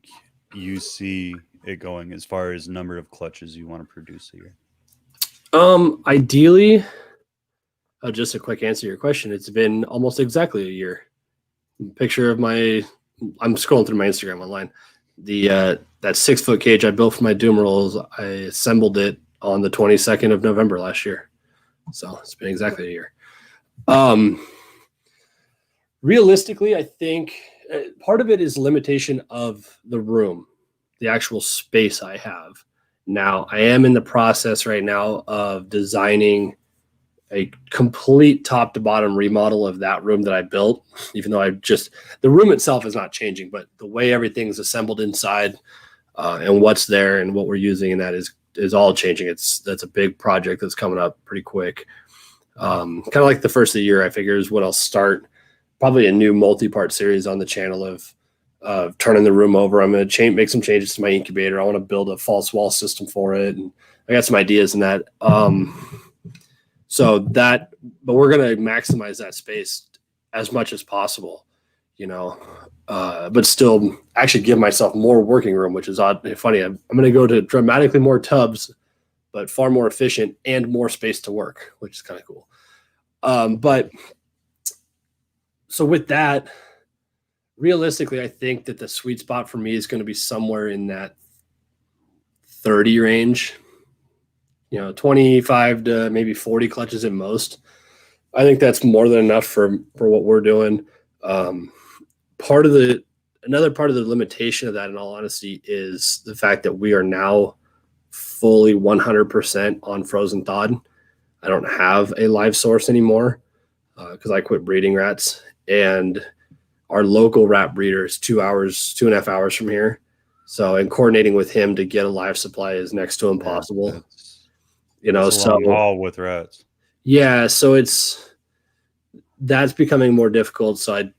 you see it going as far as number of clutches you want to produce a year? Ideally, just a quick answer to your question, it's been almost exactly a year. Picture of I'm scrolling through my Instagram online. That 6-foot cage I built for my doom rolls, I assembled it on the 22nd of November last year. So it's been exactly a year. Realistically, I think part of it is limitation of the room, the actual space I have. Now, I am in the process right now of designing a complete top to bottom remodel of that room that I built, even though the room itself is not changing, but the way everything's assembled inside and what's there and what we're using in that is all changing. That's a big project that's coming up pretty quick. Kind of like the first of the year, I figure is what I'll start, probably a new multi-part series on the channel of turning the room over. I'm going to make some changes to my incubator. I want to build a false wall system for it, and I got some ideas in that. But we're going to maximize that space as much as possible, you know, but still actually give myself more working room, which is funny. I'm going to go to dramatically more tubs, but far more efficient and more space to work, which is kind of cool. But so with that, realistically, I think that the sweet spot for me is going to be somewhere in that 30 range. You know, 25 to maybe 40 clutches at most. I think that's more than enough for what we're doing. Another part of the limitation of that, in all honesty, is the fact that we are now fully 100% on frozen thawed. I don't have a live source anymore because I quit breeding rats, and our local rat breeder is 2.5 hours from here. So, and coordinating with him to get a live supply is next to impossible. You know, so all with rats. Yeah, so that's becoming more difficult. So I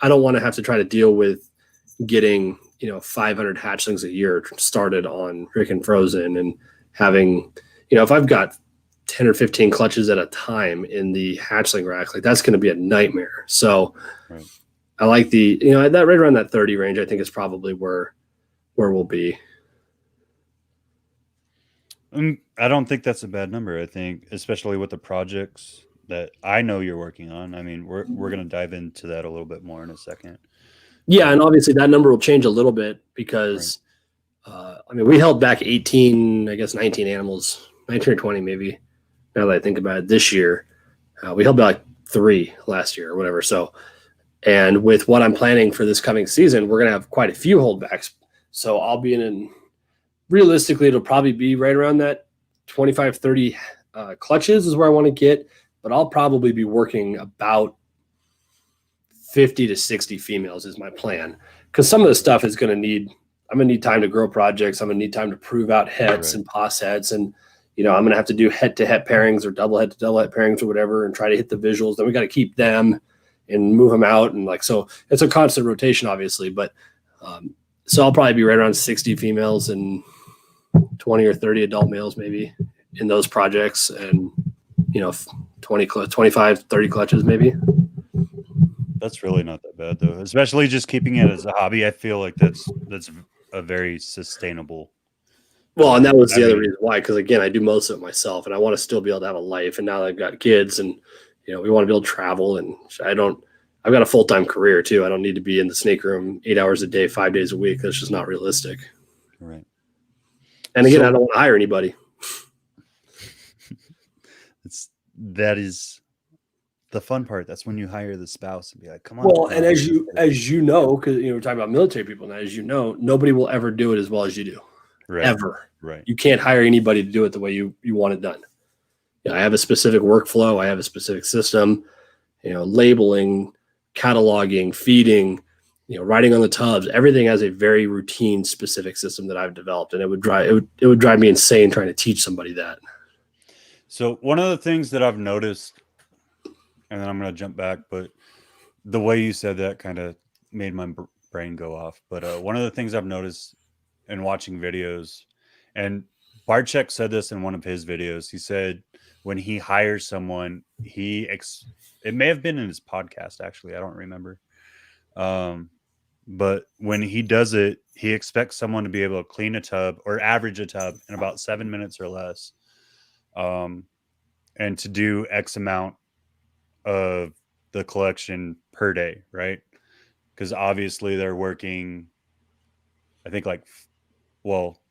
don't want to have to try to deal with getting 500 hatchlings a year started on freaking frozen, and having, if I've got 10 or 15 clutches at a time in the hatchling rack, like that's going to be a nightmare. So Right. I like the, that right around that 30 range, I think is probably where we'll be. I don't think that's a bad number. I think, especially with the projects that I know you're working on. I mean, we're going to dive into that a little bit more in a second. Yeah, and obviously that number will change a little bit because, we held back 18, I guess 19 animals, 19 or 20 maybe, now that I think about it, this year. We held back 3 last year or whatever. So, and with what I'm planning for this coming season, we're going to have quite a few holdbacks. So I'll be realistically, it'll probably be right around that 25, 30 clutches is where I want to get, but I'll probably be working about 50 to 60 females is my plan. Because some of the stuff is I'm going to need time to grow projects. I'm going to need time to prove out hets and pos hets. And, I'm going to have to do head-to-head pairings or double head-to-double head pairings or whatever and try to hit the visuals. Then we got to keep them and move them out. And so it's a constant rotation, obviously. But so I'll probably be right around 60 females and 20 or 30 adult males maybe in those projects, and 25, 30 clutches maybe. That's really not that bad though, especially just keeping it as a hobby. I feel like that's a very sustainable. Well, and that was the other reason why, because again, I do most of it myself, and I want to still be able to have a life. And now that I've got kids, and we want to be able to travel, and I've got a full-time career too. I don't need to be in the snake room 8 hours a day, 5 days a week. That's just not realistic. Right. And again, I don't want to hire anybody. That is the fun part. That's when you hire the spouse and be like, come on. Well, and as you know, because we're talking about military people now, as you know, nobody will ever do it as well as you do. Right. Ever. Right. You can't hire anybody to do it the way you want it done. I have a specific workflow. I have a specific system, labeling, cataloging, feeding, writing on the tubs. Everything has a very routine, specific system that I've developed, and it would drive me insane trying to teach somebody that. So one of the things that I've noticed, and then I'm going to jump back, but the way you said that kind of made my brain go off. But one of the things I've noticed in watching videos, and Barczyk said this in one of his videos, he said when he hires someone, it may have been in his podcast, actually, I don't remember. But when he does it, he expects someone to be able to clean a tub or average a tub in about 7 minutes or less. And to do X amount of the collection per day, right? Because obviously they're working, I think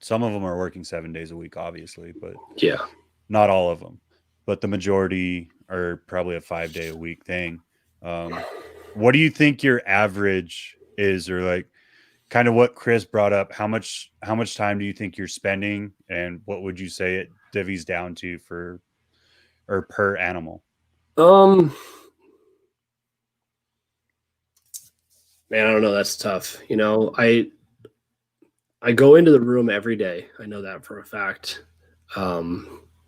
some of them are working 7 days a week, obviously, but yeah, not all of them. But the majority are probably a 5 day a week thing. What do you think your average is, or like kind of what Chris brought up? How much time do you think you're spending, and what would you say it divvies down to per animal? Man, I don't know. That's tough. I go into the room every day. I know that for a fact.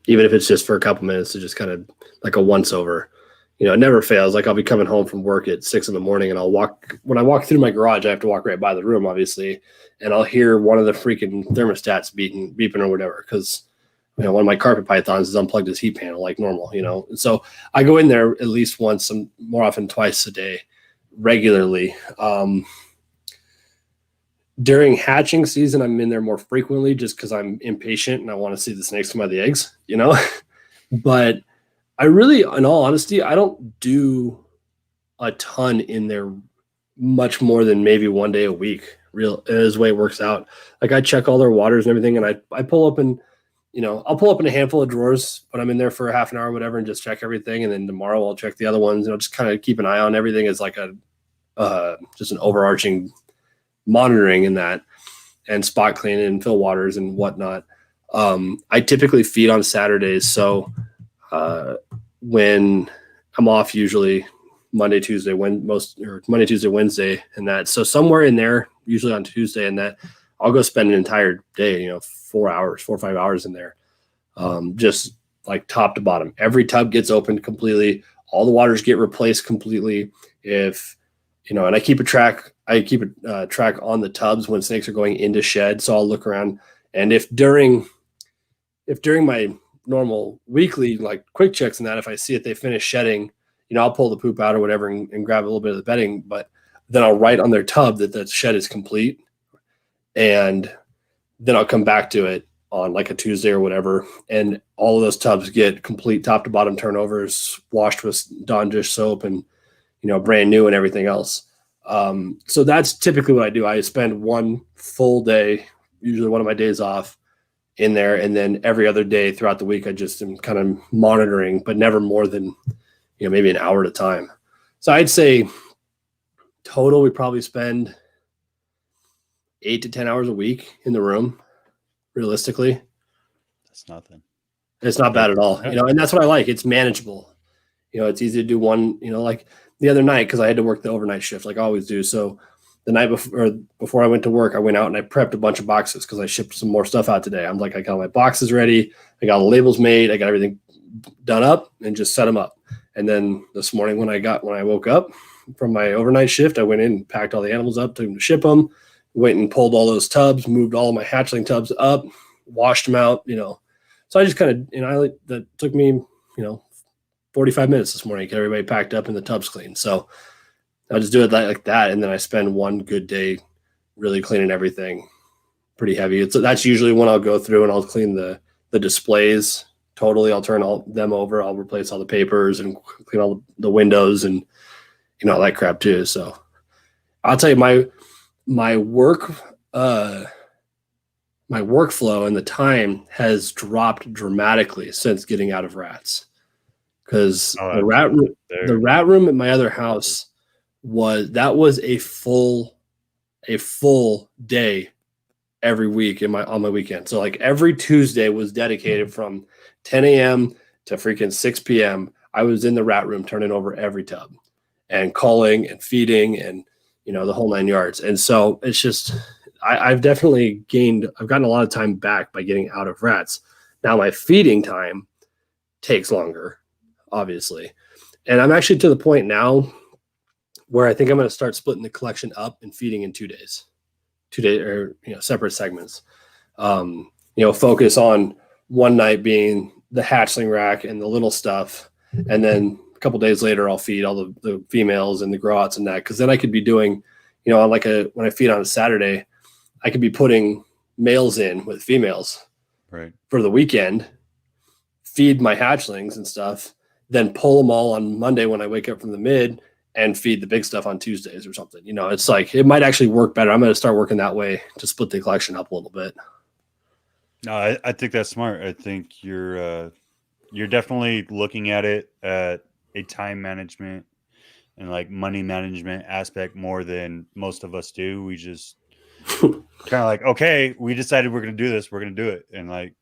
Even if it's just for a couple minutes to just kind of like a once over, it never fails. Like I'll be coming home from work at 6 a.m. and when I walk through my garage, I have to walk right by the room, obviously. And I'll hear one of the freaking thermostats beeping or whatever. Cause one of my carpet pythons has unplugged his heat panel like normal, So I go in there at least once, more often twice a day, regularly. During hatching season, I'm in there more frequently just because I'm impatient and I want to see the snakes come out of the eggs, But I really, in all honesty, I don't do a ton in there, much more than maybe 1 day a week. Is the way it works out. Like I check all their waters and everything, and I pull up and I'll pull up in a handful of drawers when I'm in there for a half an hour or whatever and just check everything. And then tomorrow I'll check the other ones, just kind of keep an eye on everything as like just an overarching monitoring in that, and spot cleaning and fill waters and whatnot. I typically feed on Saturdays. So when I'm off, usually Monday, Tuesday, Wednesday, and that. So somewhere in there, usually on Tuesday, and that I'll go spend an entire day, 4 or 5 hours in there. Just like top to bottom. Every tub gets opened completely. All the waters get replaced completely. If and I keep a track. I keep a track on the tubs when snakes are going into shed. So I'll look around, and if during my normal weekly like quick checks and that, if I see that they finish shedding, I'll pull the poop out or whatever and grab a little bit of the bedding, but then I'll write on their tub that the shed is complete, and then I'll come back to it on like a Tuesday or whatever, and all of those tubs get complete top to bottom turnovers, washed with Dawn dish soap and brand new and everything else. So that's typically what I do. I spend one full day, usually one of my days off, in there, and then every other day throughout the week I just am kind of monitoring, but never more than maybe an hour at a time. So I'd say total we probably spend 8 to 10 hours a week in the room, realistically. That's nothing. It's not bad at all, and that's what I like. It's manageable. It's easy to do one, like the other night, because I had to work the overnight shift like I always do. So the night before I went to work, I went out and I prepped a bunch of boxes because I shipped some more stuff out today. I'm like, I got my boxes ready. I got the labels made. I got everything done up and just set them up. And then this morning when I woke up from my overnight shift, I went in and packed all the animals up to ship them, went and pulled all those tubs, moved all of my hatchling tubs up, washed them out, So I just kind of, that took me, 45 minutes this morning to get everybody packed up and the tubs clean. So I'll just do it like that. And then I spend one good day really cleaning everything pretty heavy. That's usually when I'll go through and I'll clean the displays totally. I'll turn all them over. I'll replace all the papers and clean all the windows and, all that crap too. So I'll tell you my workflow and the time has dropped dramatically since getting out of rats. Because the rat room at my other house was a full day every week on my weekend. So like every Tuesday was dedicated from 10 a.m. to freaking 6 p.m. I was in the rat room turning over every tub and culling and feeding and the whole 9 yards. And so it's just I've definitely gotten a lot of time back by getting out of rats. Now my feeding time takes longer, obviously. And I'm actually to the point now where I think I'm going to start splitting the collection up and feeding in 2 days, or, separate segments. Focus on one night being the hatchling rack and the little stuff. And then a couple days later, I'll feed all the females and the grow-outs and that. Cause then I could be doing, when I feed on a Saturday, I could be putting males in with females right for the weekend, feed my hatchlings and stuff, then pull them all on Monday when I wake up from the mid and feed the big stuff on Tuesdays or something. It's like, it might actually work better. I'm going to start working that way to split the collection up a little bit. No, I think that's smart. I think you're definitely looking at it at a time management and like money management aspect more than most of us do. We just kind of like, okay, we decided we're going to do this. We're going to do it. And like,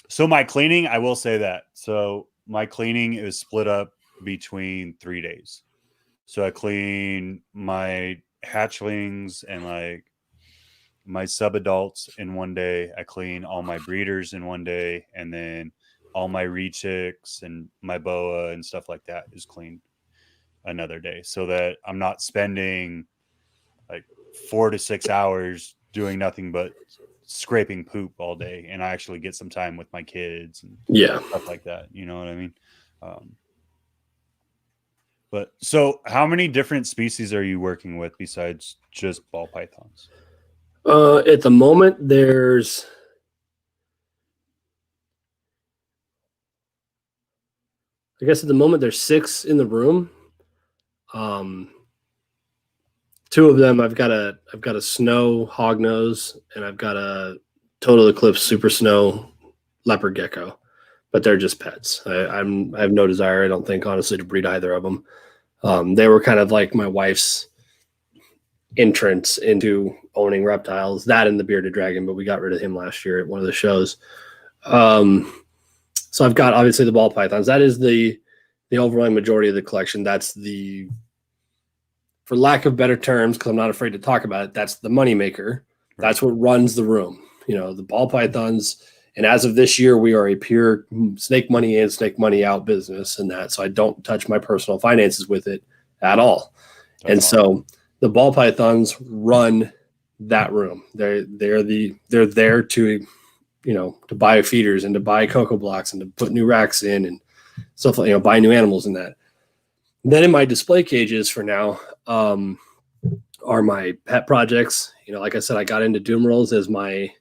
so my cleaning, I will say that. So my cleaning is split up between 3 days. So I clean my hatchlings and like my sub-adults in 1 day. I clean all my breeders in 1 day. And then all my retics and my boa and stuff like that is cleaned another day, so that I'm not spending like 4 to 6 hours doing nothing but scraping poop all day, and I actually get some time with my kids and stuff like that. You know what I mean? But so how many different species are you working with besides just ball pythons? At the moment, there's I guess at the moment there's 6 in the room. 2 of them I've got a snow hognose and I've got a total eclipse super snow leopard gecko, but they're just pets. I have no desire, I don't think, honestly, to breed either of them. They were kind of like my wife's entrance into owning reptiles, that and the bearded dragon, but we got rid of him last year at one of the shows. So I've got obviously the ball pythons. That is the overwhelming majority of the collection. That's for lack of better terms, because I'm not afraid to talk about it, that's the moneymaker. Right. That's what runs the room. The ball pythons. And as of this year, we are a pure snake money in, snake money out business and that. So I don't touch my personal finances with it at all. That's and awesome. so the ball pythons run that room. They're there to, you know, to buy feeders and to buy cocoa blocks and to put new racks in and stuff like, you know, buy new animals in that. Then in my display cages for now are my pet projects. You know, like I said, I got into doom rolls as my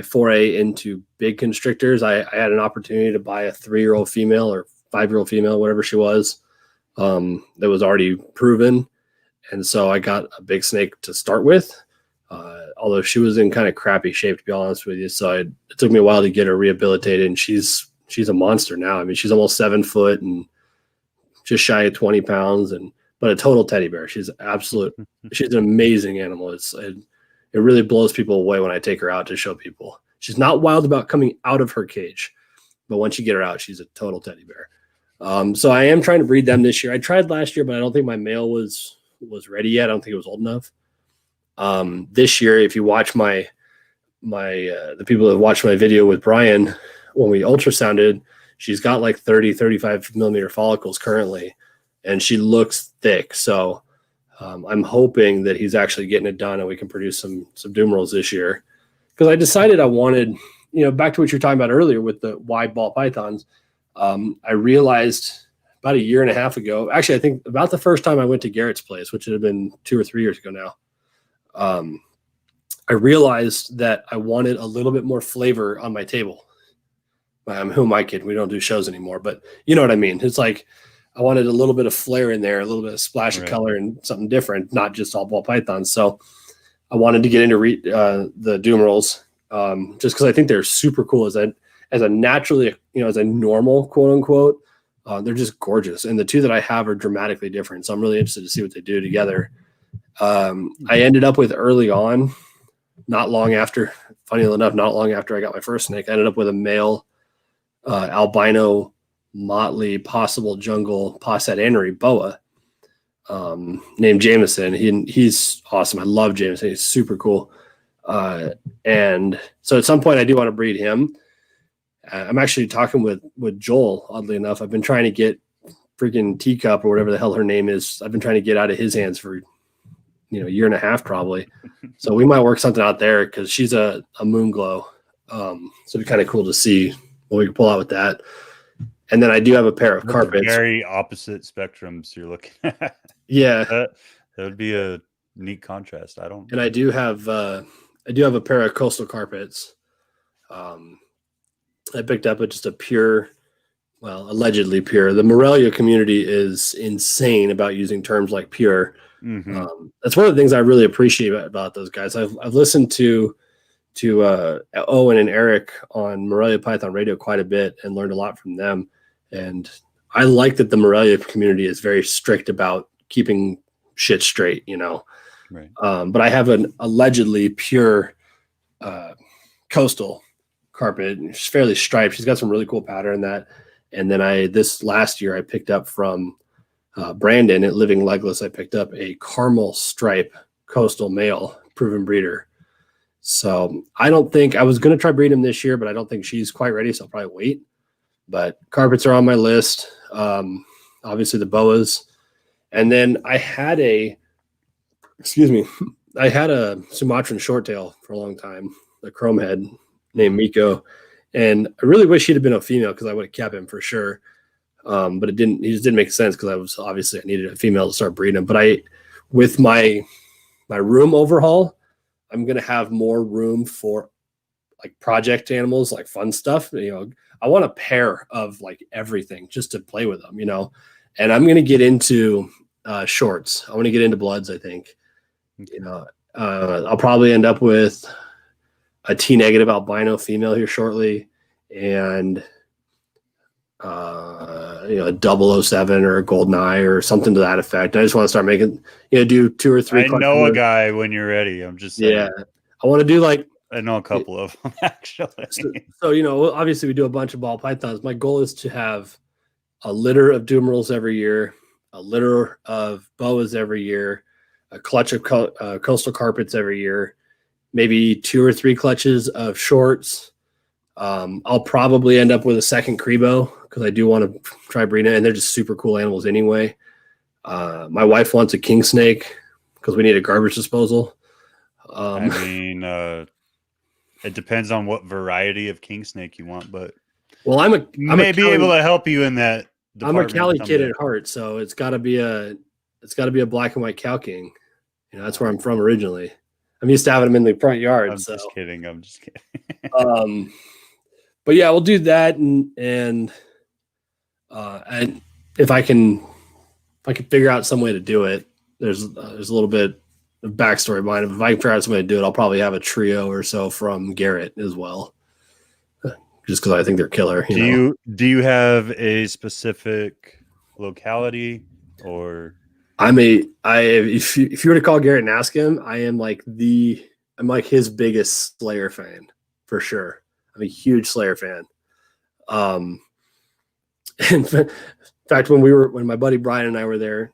foray into big constrictors. I had an opportunity to buy a 3-year-old female or 5-year-old female, whatever she was, that was already proven. And so I got a big snake to start with, although she was in kind of crappy shape, to be honest with you. So it took me a while to get her rehabilitated, and she's a monster now. I mean, she's almost 7 foot and just shy of 20 pounds, but a total teddy bear. She's an amazing animal. It really blows people away when I take her out to show people. She's not wild about coming out of her cage, but once you get her out, she's a total teddy bear. So I am trying to breed them this year. I tried last year, but I don't think my male was ready yet. I don't think it was old enough. This year, if you watch the people that watched my video with Brian, when we ultrasounded, she's got like 30, 35 millimeter follicles currently, and she looks thick. So I'm hoping that he's actually getting it done and we can produce some doom rolls this year. Because I decided I wanted, you know, back to what you were talking about earlier with the wide ball pythons. I realized about 1.5 years ago, actually, I think about the first time I went to Garrett's place, which would have been 2 or 3 years ago now. I realized that I wanted a little bit more flavor on my table. Who am I kidding? We don't do shows anymore, but you know what I mean? It's like I wanted a little bit of flair in there, a little bit of splash of color and something different, not just all ball pythons. So I wanted to get into the doom rolls just because I think they're super cool as a naturally, you know, as a normal quote unquote. They're just gorgeous. And the two that I have are dramatically different. So I'm really interested to see what they do together. I ended up with early on, funny enough, not long after I got my first snake, I ended up with a male albino motley possible jungle posset anery boa named Jameson. He's awesome. I love Jameson. He's super cool. And so at some point I do want to breed him. I'm actually talking with Joel, oddly enough. I've been trying to get freaking Teacup or whatever the hell her name is. I've been trying to get out of his hands for, you know, 1.5 years probably. So we might work something out there because she's a moon glow. So it'd be kind of cool to see what we can pull out with that. And then I do have a pair of carpets. Very opposite spectrums you're looking at. Yeah. That would be a neat contrast. And I do have a pair of coastal carpets. I picked up just a pure, well, allegedly pure. The Morelia community is insane about using terms like pure. Mm-hmm. That's one of the things I really appreciate about those guys. I've listened to Owen and Eric on Morelia Python Radio quite a bit and learned a lot from them. And I like that the Morelia community is very strict about keeping shit straight, you know. Right. But I have an allegedly pure coastal carpet. She's fairly striped. She's got some really cool pattern in that. And then this last year I picked up from Brandon at Living Legless. I picked up a caramel stripe coastal male proven breeder. So I don't think I was going to try breeding him this year, but I don't think she's quite ready. So I'll probably wait. But carpets are on my list. Obviously the boas. And then I had a Sumatran shorttail for a long time, a chrome head named Miko. And I really wish he'd have been a female because I would have kept him for sure. But he just didn't make sense because I needed a female to start breeding him. But with my room overhaul, I'm going to have more room for like project animals, like fun stuff. You know, I want a pair of like everything just to play with them, you know, and I'm going to get into shorts. I want to get into bloods. I think, you know, I'll probably end up with a T-negative albino female here shortly. And, you know, a 007 or a golden eye or something to that effect. I just want to start making, you know, do 2 or 3. I know a guy when you're ready. I'm just saying. Yeah. I want to do like, I know a couple of them actually. So, you know, obviously we do a bunch of ball pythons. My goal is to have a litter of doom rolls every year, a litter of boas every year, a clutch of coastal carpets every year, maybe 2 or 3 clutches of shorts. I'll probably end up with a second Crebo because I do want to try breeding it, and they're just super cool animals anyway. My wife wants a king snake because we need a garbage disposal. I mean, it depends on what variety of king snake you want, but well, I'm may be able to help you in that I'm a department Cali kid someday. at heart, so it's got to be a black and white cow king. You know, that's where I'm from originally. I'm used to having them in the front yard. I'm just kidding. But yeah, we'll do that, and if I can figure out some way to do it, there's a little bit of backstory behind it. If I can figure out some way to do it, I'll probably have a trio or so from Garrett as well, just because I think they're killer. Do you have a specific locality, or if you were to call Garrett and ask him, I'm like his biggest Slayer fan for sure. I'm a huge Slayer fan. In fact, when my buddy Brian and I were there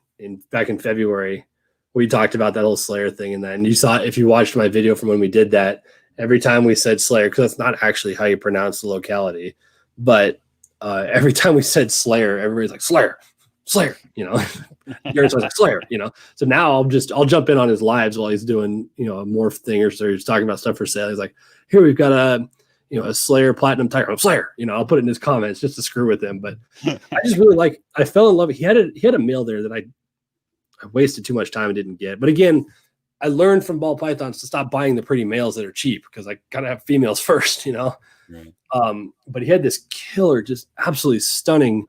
back in February, we talked about that whole Slayer thing, and you saw, if you watched my video from when we did that, every time we said Slayer, because that's not actually how you pronounce the locality, but every time we said Slayer, everybody's like Slayer, you know. Garrett's like Slayer, you know. So now I'll jump in on his lives while he's doing, you know, a Morph thing, or so he's talking about stuff for sale. He's like, here we've got a Slayer Platinum Tiger. Slayer, you know, I'll put it in his comments just to screw with him. But I just really I fell in love. He had a male there that I wasted too much time and didn't get. But again, I learned from ball pythons to stop buying the pretty males that are cheap, because I gotta have females first, you know. Right. But he had this killer, just absolutely stunning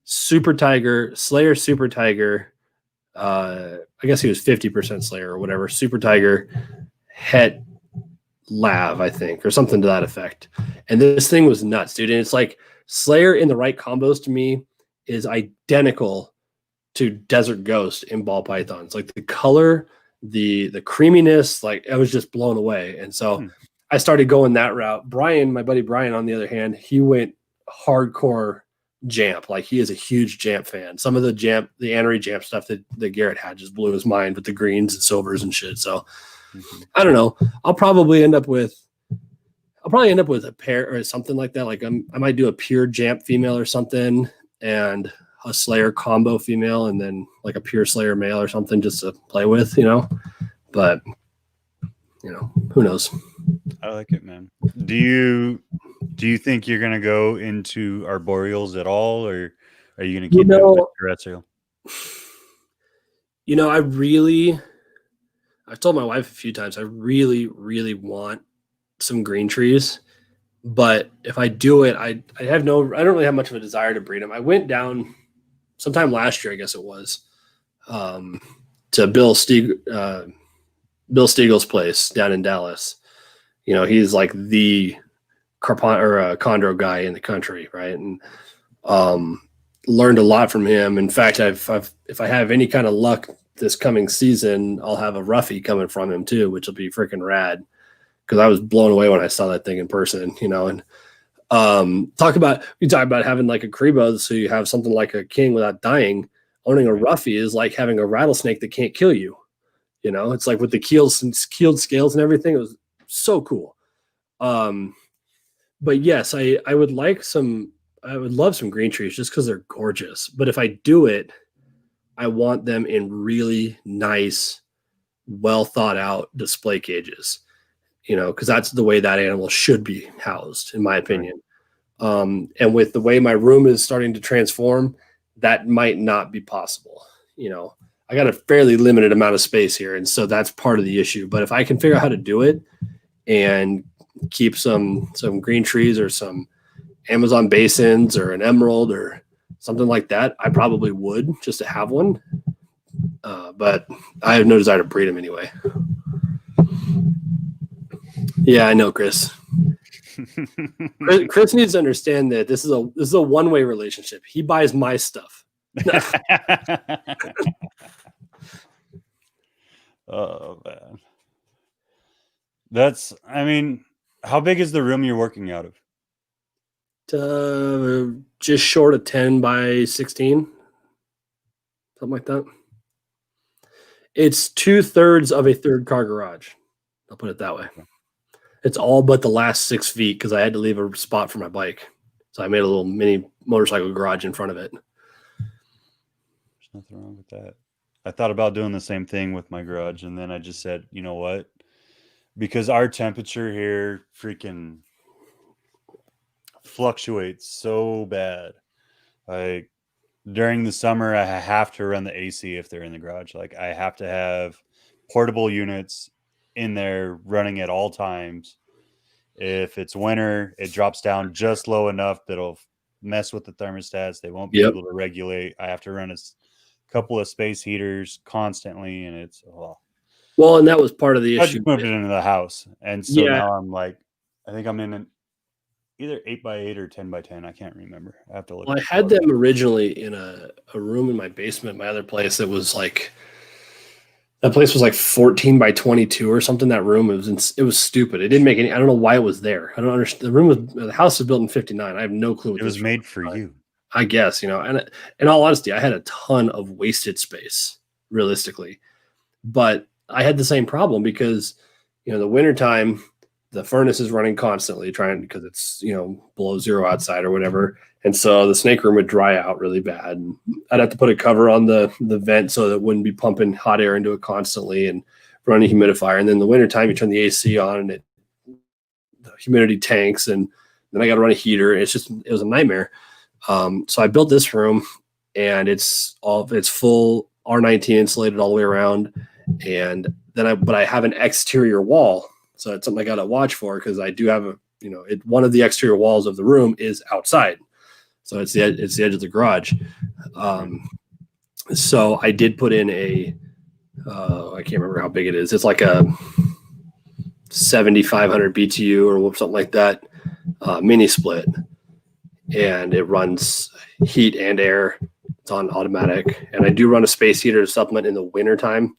Super Tiger, Slayer Super Tiger. I guess he was 50% Slayer or whatever. Super Tiger Het Lav, I think, or something to that effect. And this thing was nuts, dude. And it's like Slayer in the right combos to me is identical to Desert Ghost in ball pythons. Like the color, the creaminess, like I was just blown away. And so I started going that route. Brian, my buddy Brian, on the other hand, he went hardcore Jamp. Like he is a huge Jamp fan. Some of the Anri Jamp stuff that Garrett had just blew his mind with the greens and silvers and shit. So I don't know. I'll probably end up with a pair or something like that. Like I might do a pure Jamp female or something, and a Slayer combo female, and then like a pure Slayer male or something just to play with, you know. But you know, who knows? I like it, man. Do you think you're gonna go into arboreals at all, or are you gonna keep it with terrestrial? You know, I've told my wife a few times I really, really want some green trees, but if I do it, I don't really have much of a desire to breed them. I went down sometime last year, I guess it was, to Bill Stiegel's place down in Dallas. You know, he's like the chondro guy in the country, right? And learned a lot from him. In fact, if I have any kind of luck this coming season, I'll have a roughie coming from him too, which will be freaking rad, because I was blown away when I saw that thing in person, you know. And talk about having like a Kribo, so you have something like a king without dying. Owning a roughie is like having a rattlesnake that can't kill you. You know, it's like with the keeled scales and everything. It was so cool. But yes, I would love some green trees just because they're gorgeous. But if I do it, I want them in really nice, well thought out display cages, you know, because that's the way that animal should be housed, in my opinion. And with the way my room is starting to transform, that might not be possible. You know, I got a fairly limited amount of space here, and so that's part of the issue. But if I can figure out how to do it and keep some green trees or some Amazon basins or an emerald or something like that, I probably would, just to have one. But I have no desire to breed them anyway. Yeah, I know, Chris. Chris needs to understand that this is a one-way relationship. He buys my stuff. Oh man, I mean, how big is the room you're working out of? Just short of 10 by 16, something like that. It's 2/3 of a third car garage. I'll put it that way. It's all but the last 6 feet because I had to leave a spot for my bike. So I made a little mini motorcycle garage in front of it. Nothing wrong with that. I thought about doing the same thing with my garage, and then I just said, you know what? Because our temperature here freaking fluctuates so bad. Like during the summer, I have to run the AC if they're in the garage. Like I have to have portable units in there running at all times. If it's winter, it drops down just low enough that'll mess with the thermostats. They won't be able to regulate. I have to run a couple of space heaters constantly, and it's well, and that was part of the issue. I just moved it into the house, and so now I'm like, I think I'm in an either 8x8 or 10x10. I can't remember. I have to look. Well, I had them originally in a room in my basement, my other place. That was like, that place was like 14x22 or something. That room, it was stupid. It didn't make any. I don't know why it was there. I don't understand. The house was built in '59. I have no clue. It was made for you, I guess, you know. And in all honesty, I had a ton of wasted space, realistically, but I had the same problem because, you know, the wintertime, the furnace is running constantly because it's, you know, below zero outside or whatever. And so the snake room would dry out really bad. And I'd have to put a cover on the vent so that it wouldn't be pumping hot air into it constantly and run a humidifier. And then in the wintertime, you turn the AC on and the humidity tanks. And then I got to run a heater. It was a nightmare. So I built this room, and it's full R19 insulated all the way around. And then but I have an exterior wall. So it's something I got to watch for, because I do have one of the exterior walls of the room is outside. So it's the edge of the garage. So I did put in I can't remember how big it is. It's like a 7,500 BTU or something like that, mini split. And it runs heat and air. It's on automatic. And I do run a space heater to supplement in the wintertime,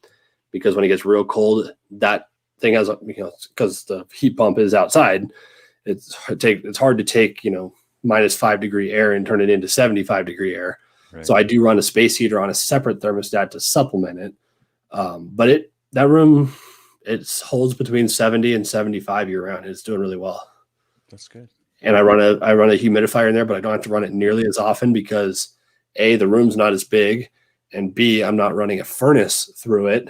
because when it gets real cold, that thing has, because the heat pump is outside, it's hard to take, -5 degree air and turn it into 75 degree air. Right. So I do run a space heater on a separate thermostat to supplement it. But that room, it holds between 70 and 75 year round. It's doing really well. That's good. And I run a humidifier in there, but I don't have to run it nearly as often because A, the room's not as big, and B, I'm not running a furnace through it.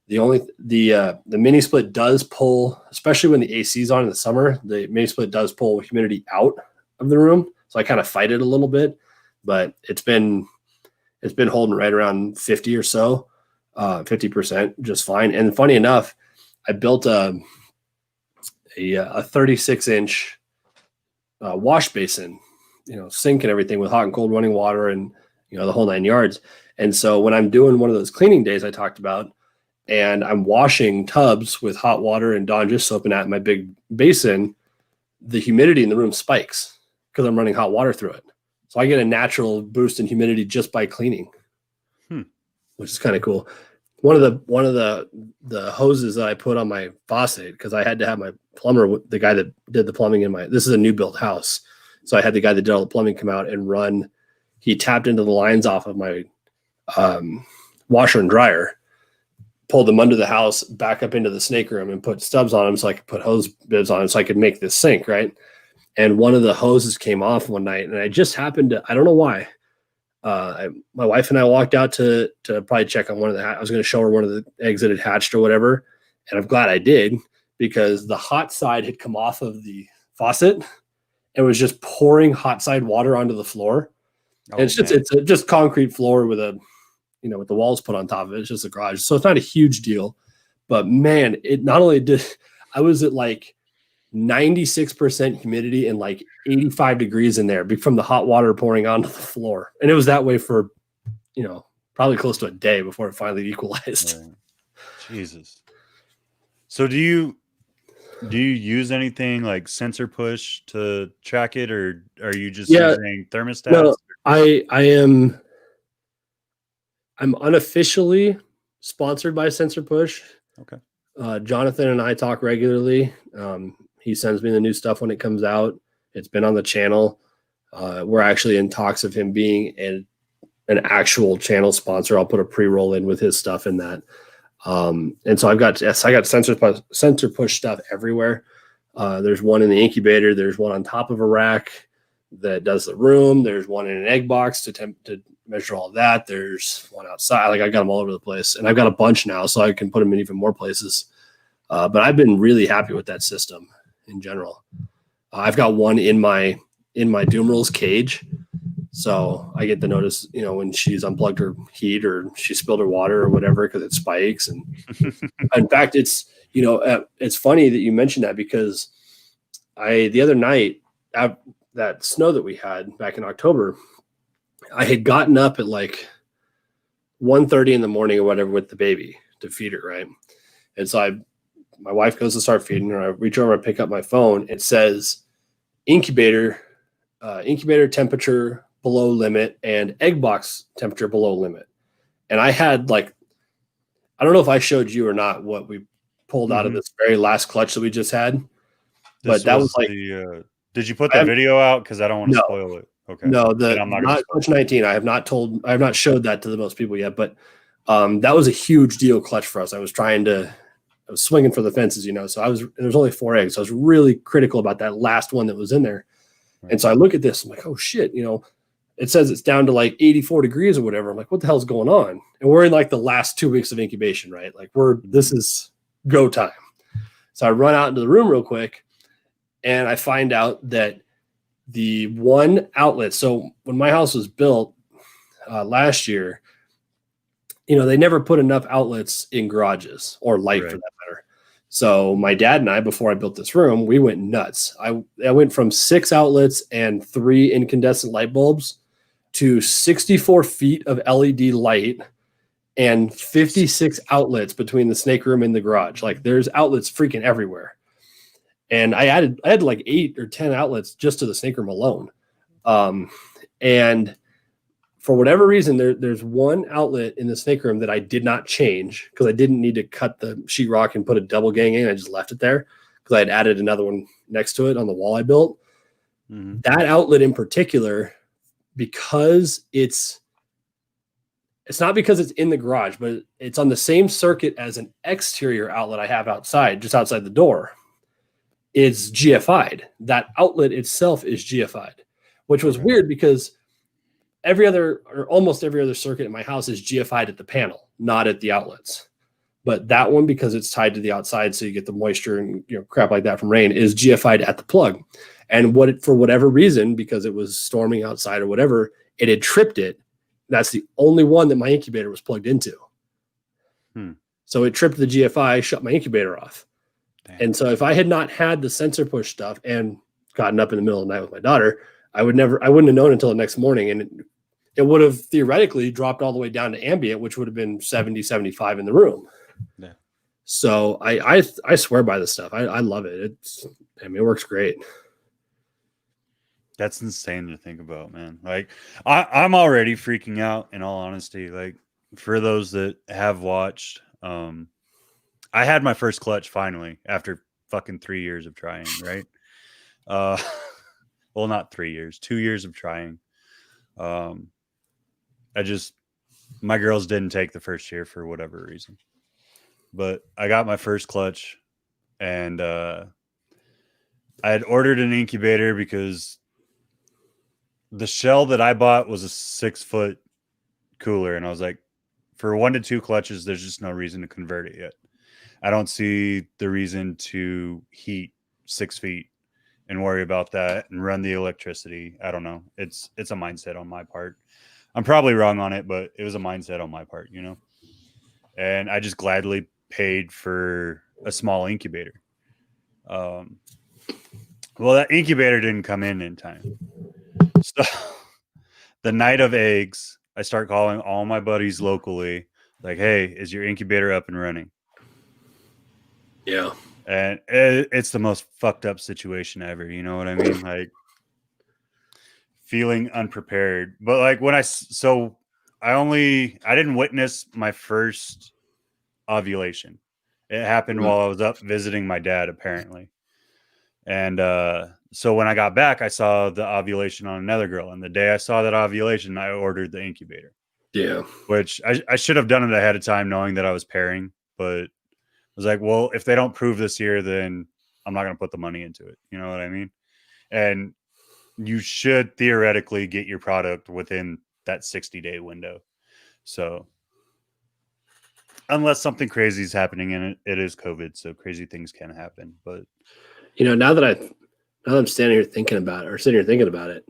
The mini split does pull, especially when the AC is on in the summer, the mini split does pull humidity out of the room. So I kind of fight it a little bit, but it's been holding right around 50 or so, 50%, just fine. And funny enough, I built a 36-inch wash basin, sink and everything with hot and cold running water and, the whole 9 yards. And so when I'm doing one of those cleaning days I talked about, and I'm washing tubs with hot water and Dawn just soaping at my big basin, the humidity in the room spikes because I'm running hot water through it. So I get a natural boost in humidity just by cleaning, which is kind of cool. One of the hoses that I put on my faucet, because I had to have my plumber, the guy that did the plumbing this is a new built house. So I had the guy that did all the plumbing come out and he tapped into the lines off of my washer and dryer, pulled them under the house, back up into the snake room, and put stubs on them so I could put hose bibs on it so I could make this sink, right? And one of the hoses came off one night, and I just happened to, I don't know why. My wife and I walked out to probably check on one of the, I was going to show her one of the eggs that had hatched or whatever. And I'm glad I did, because the hot side had come off of the faucet and was just pouring hot side water onto the floor. And it's just concrete floor with with the walls put on top of it. It's just a garage. So it's not a huge deal, but man, it not only did, I was at like 96% humidity and like 85 degrees in there from the hot water pouring onto the floor. And it was that way for, probably close to a day before it finally equalized. Right. Jesus. So do you use anything like sensor push to track it, or are you just using thermostats? No, I'm unofficially sponsored by Sensor Push. Okay. Jonathan and I talk regularly. He sends me the new stuff when it comes out. It's been on the channel. We're actually in talks of him being an actual channel sponsor. I'll put a pre-roll in with his stuff in that. And so I got Sensor Push stuff everywhere. There's one in the incubator. There's one on top of a rack that does the room. There's one in an egg box to measure all that. There's one outside. Like I got them all over the place, and I've got a bunch now, so I can put them in even more places. But I've been really happy with that system in general. I've got one in my Doom Rules cage, so I get the notice, when she's unplugged her heat or she spilled her water or whatever because it spikes. And in fact, it's it's funny that you mentioned that, because the other night, that snow that we had back in October, I had gotten up at like 1:30 in the morning or whatever with the baby to feed her, right? And so my wife goes to start feeding her. I reach over, I pick up my phone. It says incubator temperature below limit and egg box temperature below limit. And I had I don't know if I showed you or not what we pulled out of this very last clutch that we just had. But that was like did you put the video out? Because I don't want to spoil it. Okay. No, not clutch 19. I have not showed that to the most people yet, but that was a huge deal clutch for us. I was swinging for the fences, so there was only 4 eggs. So I was really critical about that last one that was in there. Right. And so I look at this, I'm like, oh shit, it says it's down to like 84 degrees or whatever. I'm like, what the hell's going on? And we're in like the last 2 weeks of incubation, right? Like this is go time. So I run out into the room real quick, and I find out that the one outlet. So when my house was built last year, they never put enough outlets in garages or light for that matter. So my dad and I, before I built this room, we went nuts. I went from 6 outlets and 3 incandescent light bulbs to 64 feet of LED light and 56 outlets between the snake room and the garage. Like there's outlets freaking everywhere. And I had like 8 or 10 outlets just to the snake room alone. And for whatever reason, there's one outlet in the snake room that I did not change because I didn't need to cut the sheetrock and put a double gang in. I just left it there because I had added another one next to it on the wall I built. Mm-hmm. That outlet in particular, because it's not because it's in the garage, but it's on the same circuit as an exterior outlet I have outside, just outside the door. It's GFI'd. That outlet itself is GFI'd, which was weird because almost every other circuit in my house is GFI'd at the panel, not at the outlets. But that one, because it's tied to the outside, so you get the moisture and crap like that from rain, is GFI'd at the plug. And for whatever reason, because it was storming outside or whatever, it had tripped it. That's the only one that my incubator was plugged into. So it tripped the GFI, shut my incubator off. Damn. And so if I had not had the sensor push stuff and gotten up in the middle of the night with my daughter, I wouldn't have known until the next morning. And it would have theoretically dropped all the way down to ambient, which would have been 70, 75 in the room. Yeah. So I swear by this stuff. I love it. It works great. That's insane to think about, man. Like I'm already freaking out, in all honesty. Like for those that have watched, I had my first clutch finally after fucking 3 years of trying, right? Well, not 3 years, 2 years of trying. My girls didn't take the first year for whatever reason, but I got my first clutch, and I had ordered an incubator because the shell that I bought was a 6-foot cooler. And I was like, for 1 to 2 clutches, there's just no reason to convert it yet. I don't see the reason to heat 6 feet and worry about that and run the electricity. I don't know. It's a mindset on my part. I'm probably wrong on it, but it was a mindset on my part, and I just gladly paid for a small incubator. Well, that incubator didn't come in time. So the night of eggs, I start calling all my buddies locally, like, hey, is your incubator up and running? Yeah. And it's the most fucked up situation ever. You know what I mean? Like feeling unprepared. But like when I didn't witness my first ovulation. It happened while I was up visiting my dad, apparently. And so when I got back, I saw the ovulation on another girl. And the day I saw that ovulation, I ordered the incubator. Yeah. Which I should have done it ahead of time, knowing that I was pairing. But I was like, well, if they don't prove this year, then I'm not going to put the money into it. You know what I mean? And you should theoretically get your product within that 60-day window. So unless something crazy is happening, and it is COVID, so crazy things can happen. But now that I'm sitting here thinking about it,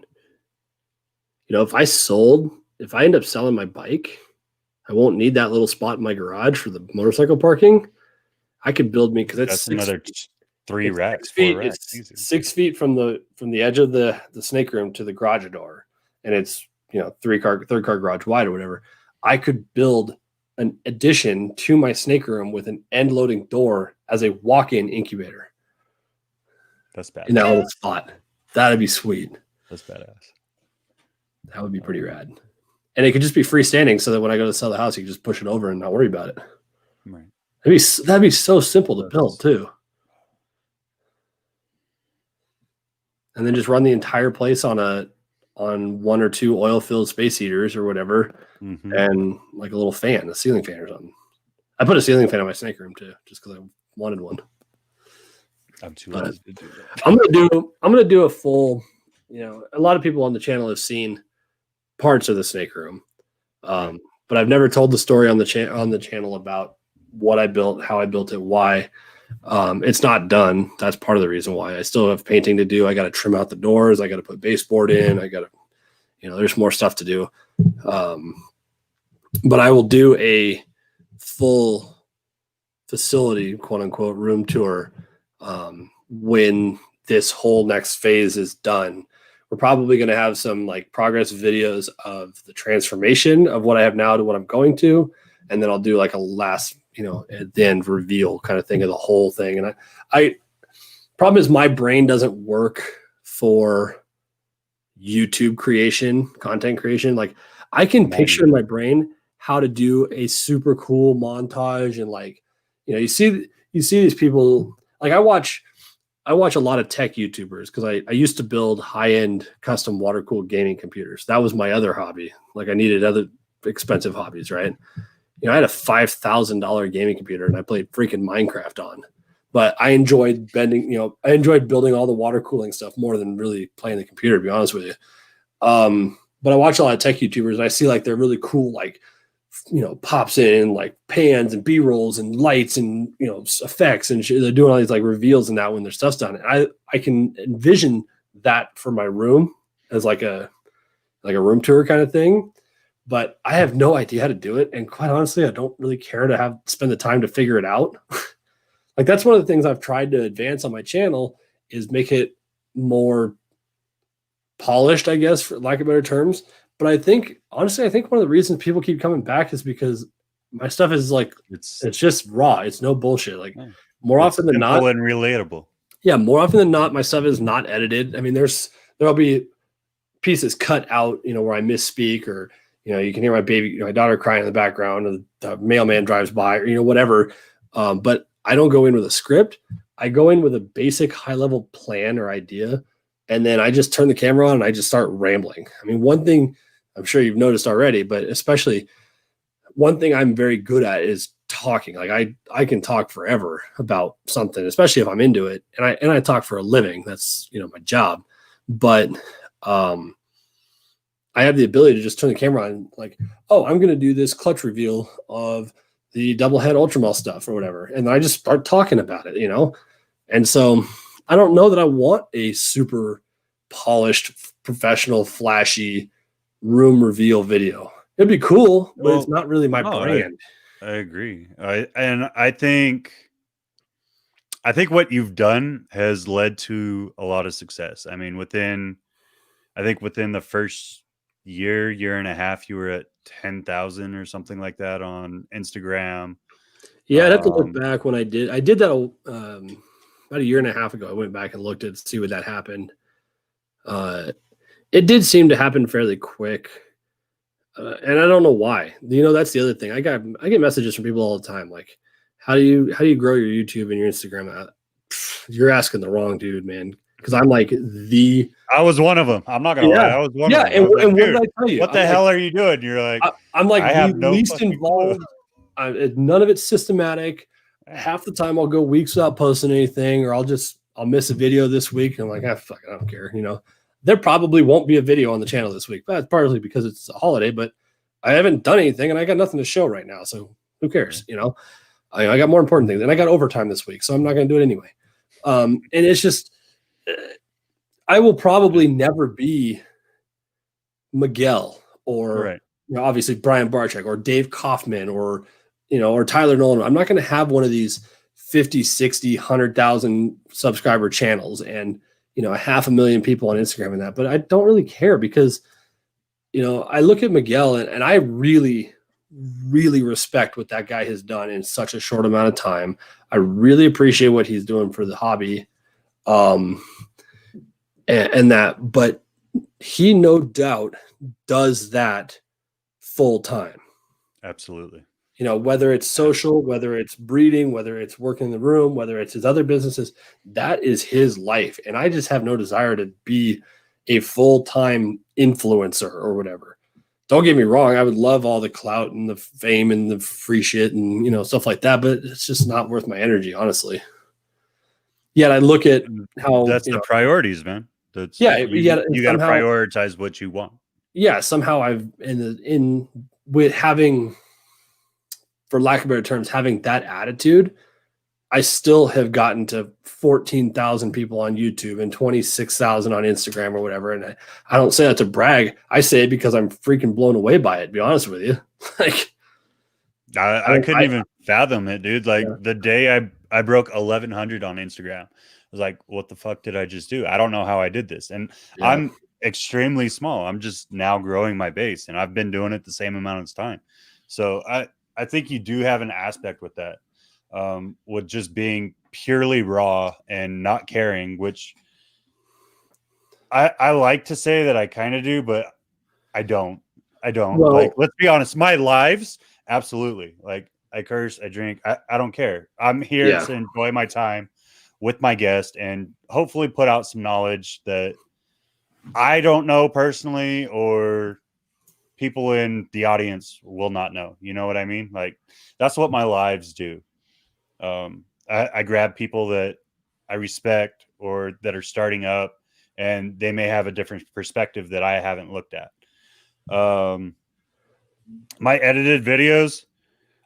if I end up selling my bike, I won't need that little spot in my garage for the motorcycle parking. I could build me, because that's another 3 racks, 4 racks. It's 6 feet from the edge of the snake room to the garage door, and it's third car garage wide or whatever. I could build an addition to my snake room with an end loading door as a walk-in incubator. That's bad. In that little spot. That'd be sweet. That's badass. That would be pretty rad. And it could just be freestanding, so that when I go to sell the house, you can just push it over and not worry about it. Right. That'd be so simple to build too. And then just run the entire place on 1 or 2 oil-filled space heaters or whatever, and like a little fan, a ceiling fan or something. I put a ceiling fan in my snake room too, just because I wanted one. I'm too lazy to do that. I'm gonna do a full. A lot of people on the channel have seen parts of the snake room, but I've never told the story on the channel about what I built, how I built it, why. It's not done. That's part of the reason why. I still have painting to do. I got to trim out the doors. I got to put baseboard in. I got to, there's more stuff to do. But I will do a full facility, quote unquote, room tour when this whole next phase is done. We're probably going to have some like progress videos of the transformation of what I have now to what I'm going to, and then I'll do like a last, at the end reveal kind of thing of the whole thing. And I problem is my brain doesn't work for YouTube creation, content creation. Like I can picture in my brain how to do a super cool montage, and like, you see these people. Like I watch a lot of tech YouTubers, because I used to build high-end custom water-cooled gaming computers. That was my other hobby. Like I needed other expensive hobbies, right? I had a $5,000 gaming computer and I played freaking Minecraft on. But I enjoyed I enjoyed building all the water cooling stuff more than really playing the computer, to be honest with you. But I watch a lot of tech YouTubers and I see like they're really cool, like, pops in like pans and B-rolls and lights and, effects and shit. They're doing all these like reveals and that when their stuff's done. I can envision that for my room as like a room tour kind of thing. But I have no idea how to do it. And quite honestly, I don't really care to spend the time to figure it out. Like that's one of the things I've tried to advance on my channel, is make it more polished, I guess, for lack of better terms. But I think one of the reasons people keep coming back is because my stuff is like, it's just raw. It's no bullshit. Like more often than not, and relatable. Yeah. More often than not, my stuff is not edited. I mean, there'll be pieces cut out, where I misspeak, or, you can hear my daughter crying in the background, or the mailman drives by, or, whatever. But I don't go in with a script. I go in with a basic high level plan or idea. And then I just turn the camera on and I just start rambling. I mean, one thing I'm sure you've noticed already, but especially one thing I'm very good at is talking. Like I can talk forever about something, especially if I'm into it. And I talk for a living. That's, my job. But, I have the ability to just turn the camera on, like, oh, I'm going to do this clutch reveal of the double head Ultramel stuff or whatever. And I just start talking about it, And so I don't know that I want a super polished, professional, flashy room reveal video. It'd be cool, but it's not really my brand. I agree. I think what you've done has led to a lot of success. I mean, within the first year and a half, you were at 10,000 or something like that on Instagram. Yeah, I'd have to look back when I did that about a year and a half ago. I went back and looked at see what that happened. It did seem to happen fairly quick, and I don't know why. That's the other thing. I get messages from people all the time, like, how do you grow your YouTube and your Instagram? You're asking the wrong dude, man. Because I'm like I was one of them. I'm not gonna lie. I was one of them. And what did I tell you? What the hell are you doing? You're like, I'm like I have the least involved. None of it's systematic. Half the time I'll go weeks without posting anything, or I'll miss a video this week. And I'm like, fuck, I don't care. there probably won't be a video on the channel this week. That's partly because it's a holiday, but I haven't done anything and I got nothing to show right now. So who cares? You know, I got more important things, and I got overtime this week, so I'm not going to do it anyway. And it's just, I will probably never be Miguel or you know, obviously Brian Barczyk or Dave Kaufman or, you know, or Tyler Nolan. I'm not going to have one of these 50, 60, 100,000 subscriber channels and, you know, 500,000 people on Instagram and that, but I don't really care because, you know, I look at Miguel and I really, really respect what that guy has done in such a short amount of time. I really appreciate what he's doing for the hobby. And that, but he no doubt does that full time. Absolutely. You know, whether it's social, whether it's breeding, whether it's working in the room, whether it's his other businesses, that is his life. And I just have no desire to be a full-time influencer or whatever. Don't get me wrong. I would love all the clout and the fame and the free shit and, you know, stuff like that, but it's just not worth my energy, honestly. Yet I look at how that's the priorities, man. That's you got to prioritize what you want. Yeah. Somehow I've with having, for lack of better terms, having that attitude, I still have gotten to 14,000 people on YouTube and 26,000 on Instagram or whatever. And I don't say that to brag. I say it because I'm freaking blown away by it, to be honest with you. Like, I couldn't even fathom it, dude. Like the day I broke 1,100 on Instagram, I was like, what the fuck did I just do? I don't know how I did this. And I'm extremely small. I'm just now growing my base, and I've been doing it the same amount of time. So I think you do have an aspect with that. With just being purely raw and not caring, which I like to say that I kind of do, but I don't. Well, like, let's be honest, my lives, absolutely. Like, I curse, I drink, I don't care. I'm here to enjoy my time with my guest and hopefully put out some knowledge that I don't know personally, or people in the audience will not know. You know what I mean? Like, that's what my lives do. I grab people that I respect or that are starting up, and they may have a different perspective that I haven't looked at. My edited videos,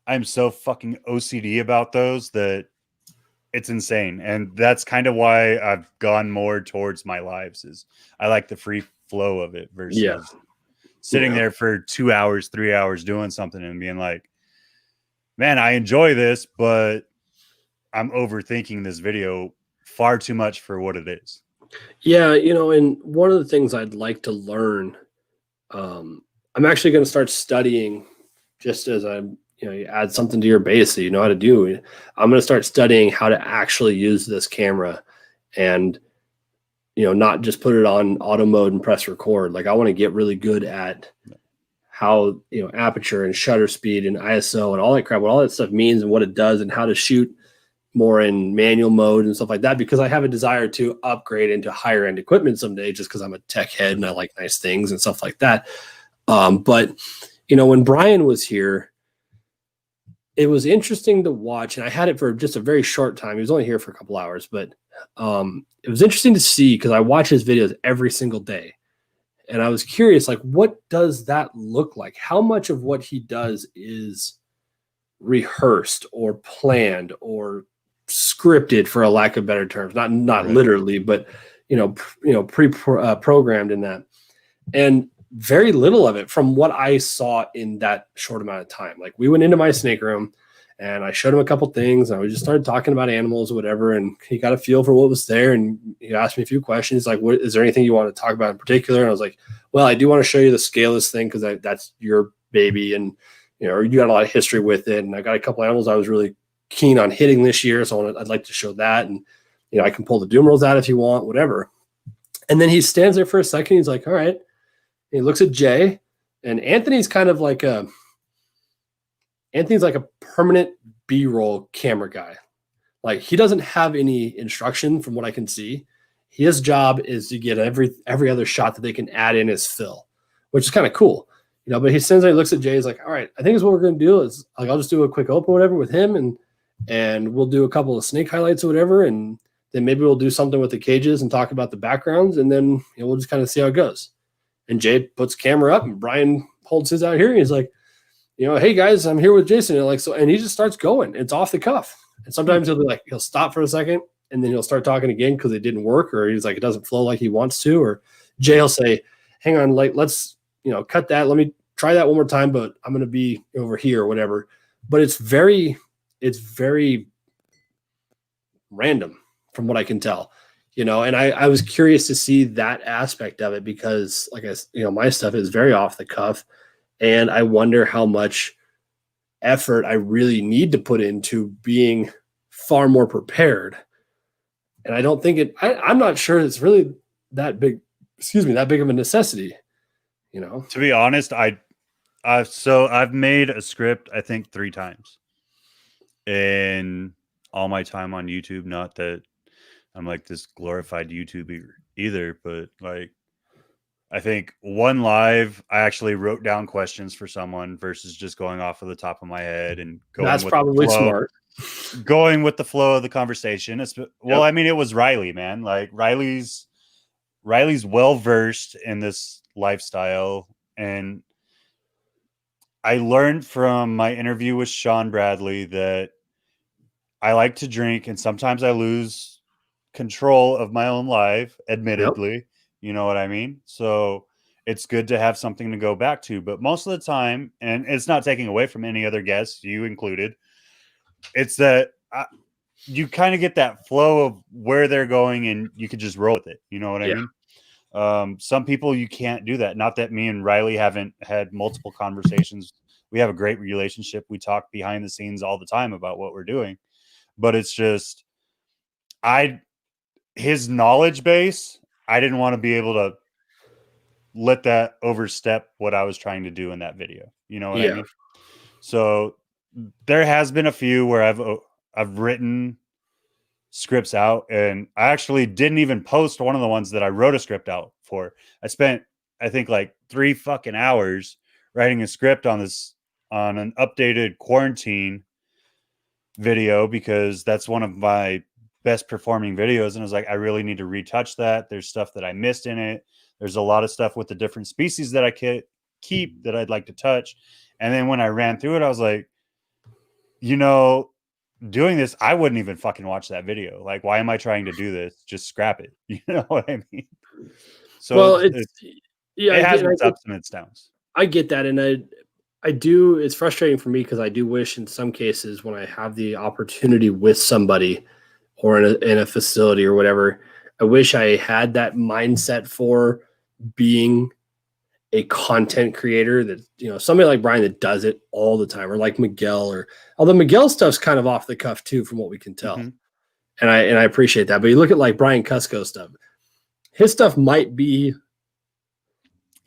I'm so fucking OCD about those that it's insane. And that's kind of why I've gone more towards my lives, is I like the free flow of it versus sitting there for 2 hours, 3 hours doing something and being like, man, I enjoy this, but I'm overthinking this video far too much for what it is. Yeah, you know, and one of the things I'd like to learn, I'm actually going to start studying, just as I'm, you know, you add something to your base that you know how to do. I'm going to start studying how to actually use this camera and, you know, not just put it on auto mode and press record. Like, I want to get really good at how, you know, aperture and shutter speed and ISO and all that crap, what all that stuff means and what it does, and how to shoot more in manual mode and stuff like that, because I have a desire to upgrade into higher end equipment someday, just because I'm a tech head and I like nice things and stuff like that. But, you know, when Brian was here, it was interesting to watch, and I had it for just a very short time. He was only here for a couple hours, but it was interesting to see, because I watch his videos every single day. And I was curious, like, what does that look like? How much of what he does is rehearsed or planned or scripted, for a lack of better terms, not literally, but, you know, pre-programmed in that. And very little of it, from what I saw in that short amount of time. Like, we went into my snake room and I showed him a couple things, and we just started talking about animals or whatever. And he got a feel for what was there. And he asked me a few questions. Like, what, is there anything you want to talk about in particular? And I was like, well, I do want to show you the scaleless thing, because that's your baby. And, you know, you got a lot of history with it. And I got a couple animals I was really keen on hitting this year. So I'd like to show that. And, you know, I can pull the Dumerals out if you want, whatever. And then he stands there for a second. He's like, all right. And he looks at Jay, and Anthony's kind of like a permanent B-roll camera guy. Like, he doesn't have any instruction from what I can see. His job is to get every other shot that they can add in as fill, which is kind of cool. You know, but he stands there, he looks at Jay, he's like, all right, I think is what we're going to do is, like, I'll just do a quick open or whatever with him, and we'll do a couple of snake highlights or whatever, and then maybe we'll do something with the cages and talk about the backgrounds, and then we'll just kind of see how it goes. And Jay puts camera up, and Brian holds his out here, and he's like, hey guys, I'm here with Jason. And and he just starts going. It's off the cuff. And sometimes he'll be like, he'll stop for a second, and then he'll start talking again because it didn't work, or he's like, it doesn't flow like he wants to, or Jay will say, hang on, let's cut that. Let me try that one more time, but I'm going to be over here or whatever. But it's very random from what I can tell, and I was curious to see that aspect of it because my stuff is very off the cuff, and I wonder how much effort I really need to put into being far more prepared. And I don't think I'm not sure it's really that big of a necessity, To be honest, I've made a script, I think 3 times in all my time on YouTube. Not that I'm like this glorified YouTuber either, but like, I think one live, I actually wrote down questions for someone versus just going off of the top of my head and going. That's probably smart. Going with the flow of the conversation. I mean, it was Riley, man. Like Riley's well-versed in this lifestyle. And I learned from my interview with Sean Bradley that I like to drink, and sometimes I lose control of my own life, admittedly. Yep. You know what I mean? So it's good to have something to go back to. But most of the time, and it's not taking away from any other guests, you included, it's that you kind of get that flow of where they're going, and you could just roll with it. You know what I mean? Some people, you can't do that. Not that me and Riley haven't had multiple conversations. We have a great relationship. We talk behind the scenes all the time about what we're doing. But it's just, his knowledge base, I didn't want to be able to let that overstep what I was trying to do in that video. You know what I mean? So there has been a few where I've written scripts out, and I actually didn't even post one of the ones that I wrote a script out for. I spent, I think, like 3 fucking hours writing a script on an updated quarantine video, because that's one of my best performing videos. And I was like, I really need to retouch that. There's stuff that I missed in it. There's a lot of stuff with the different species that I could keep that I'd like to touch. And then when I ran through it, I was like, doing this, I wouldn't even fucking watch that video. Like, why am I trying to do this? Just scrap it. You know what I mean? So it has its ups and its downs. I get that. And I do, it's frustrating for me because I do wish in some cases when I have the opportunity with somebody or in a facility or whatever, I wish I had that mindset for being a content creator that, somebody like Brian that does it all the time, or like Miguel, although Miguel's stuff's kind of off the cuff too, from what we can tell. Mm-hmm. And I appreciate that. But you look at like Brian Cusco's stuff, his stuff might be,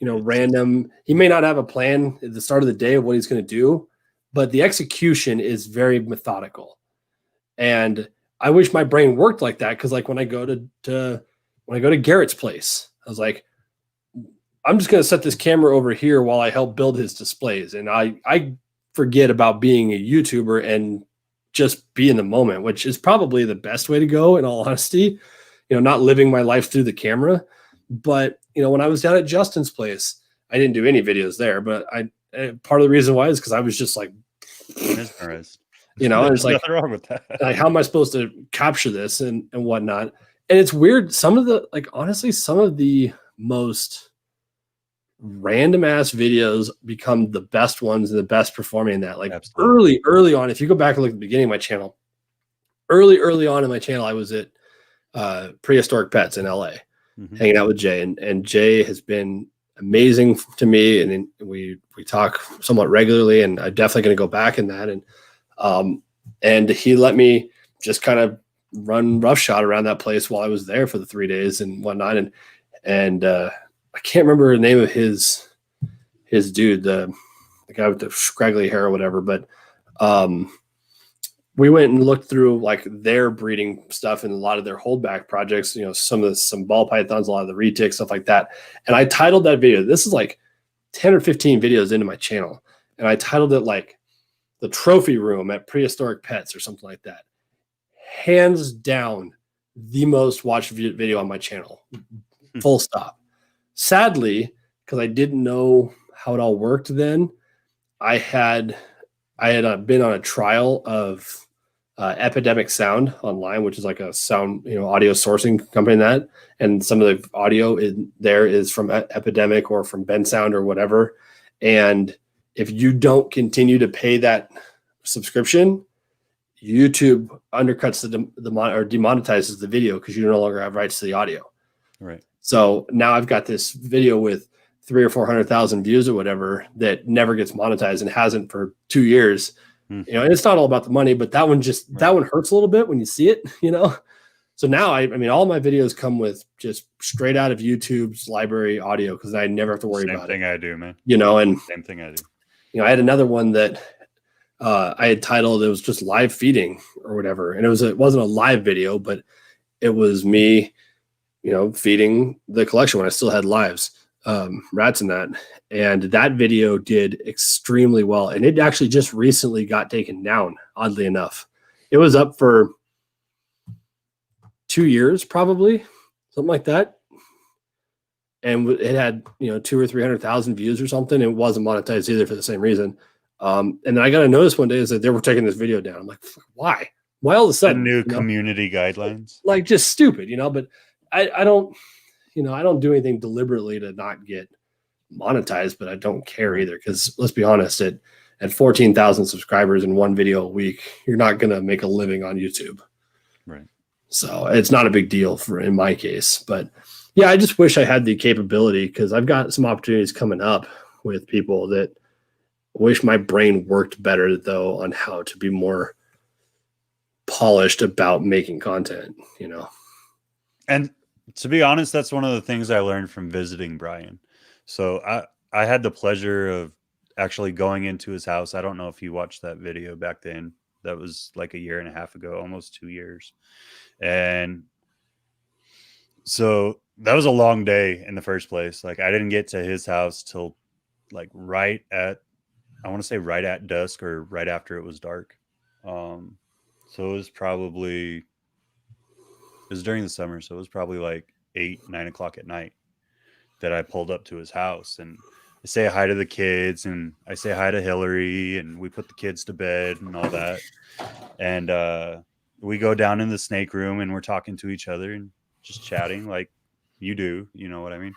random. He may not have a plan at the start of the day of what he's going to do, but the execution is very methodical. And I wish my brain worked like that. Cause like when I go to Garrett's place, I was like, I'm just going to set this camera over here while I help build his displays. And I forget about being a YouTuber and just be in the moment, which is probably the best way to go, in all honesty, not living my life through the camera. But, when I was down at Justin's place, I didn't do any videos there, but part of the reason why is because I was just like, mesmerized. It's like, nothing wrong with that. Like, how am I supposed to capture this and whatnot? And it's weird. Some of the most random ass videos become the best ones and the best performing in that. Like Absolutely. early on, if you go back and look at the beginning of my channel, early on in my channel, I was at Prehistoric Pets in LA, hanging out with Jay, and Jay has been amazing to me. And we talk somewhat regularly, and I'm definitely going to go back in that. And he let me just kind of run roughshod around that place while I was there for the 3 days and whatnot. And I can't remember the name of his dude, the guy with the scraggly hair or whatever, but we went and looked through like their breeding stuff and a lot of their holdback projects, some ball pythons, a lot of the retic, stuff like that. And I titled that video, this is like 10 or 15 videos into my channel, and I titled it like the trophy room at Prehistoric Pets or something like that. Hands down, the most watched video on my channel. Full stop. Sadly, because I didn't know how it all worked then, I had been on a trial of Epidemic Sound online, which is like a sound, audio sourcing company and some of the audio in there is from Epidemic or from Ben Sound or whatever. And if you don't continue to pay that subscription, YouTube undercuts or demonetizes the video because you no longer have rights to the audio. Right. So now I've got this video with 300,000 or 400,000 views or whatever that never gets monetized and hasn't for 2 years. And it's not all about the money, but that one hurts a little bit when you see it, So now I mean, all my videos come with just straight out of YouTube's library audio because I never have to worry about it. Same thing I do, man. And same thing I do. I had another one that I had titled, it was just live feeding or whatever. And it wasn't a live video, but it was me, feeding the collection when I still had lives, rats in that. And that video did extremely well. And it actually just recently got taken down, oddly enough. It was up for 2 years, probably, something like that. And it had, 200,000 or 300,000 views or something. It wasn't monetized either for the same reason. And then I got a notice one day is that they were taking this video down. I'm like, why? Why all of a sudden? The new community guidelines. Like just stupid, but I don't do anything deliberately to not get monetized, but I don't care either. Cause let's be honest, at 14,000 subscribers in one video a week, you're not going to make a living on YouTube. Right. So it's not a big deal in my case, but yeah, I just wish I had the capability because I've got some opportunities coming up with people that wish my brain worked better though on how to be more polished about making content, And to be honest, that's one of the things I learned from visiting Brian. So I had the pleasure of actually going into his house. I don't know if you watched that video back then. That was like a year and a half ago, almost 2 years. And so that was a long day in the first place. Like I didn't get to his house till like right at dusk or right after it was dark. So it was during the summer. So it was probably like 8-9 o'clock at night that I pulled up to his house, and I say hi to the kids and I say hi to Hillary, and we put the kids to bed and all that. And, we go down in the snake room and we're talking to each other and just chatting like you do, you know what I mean?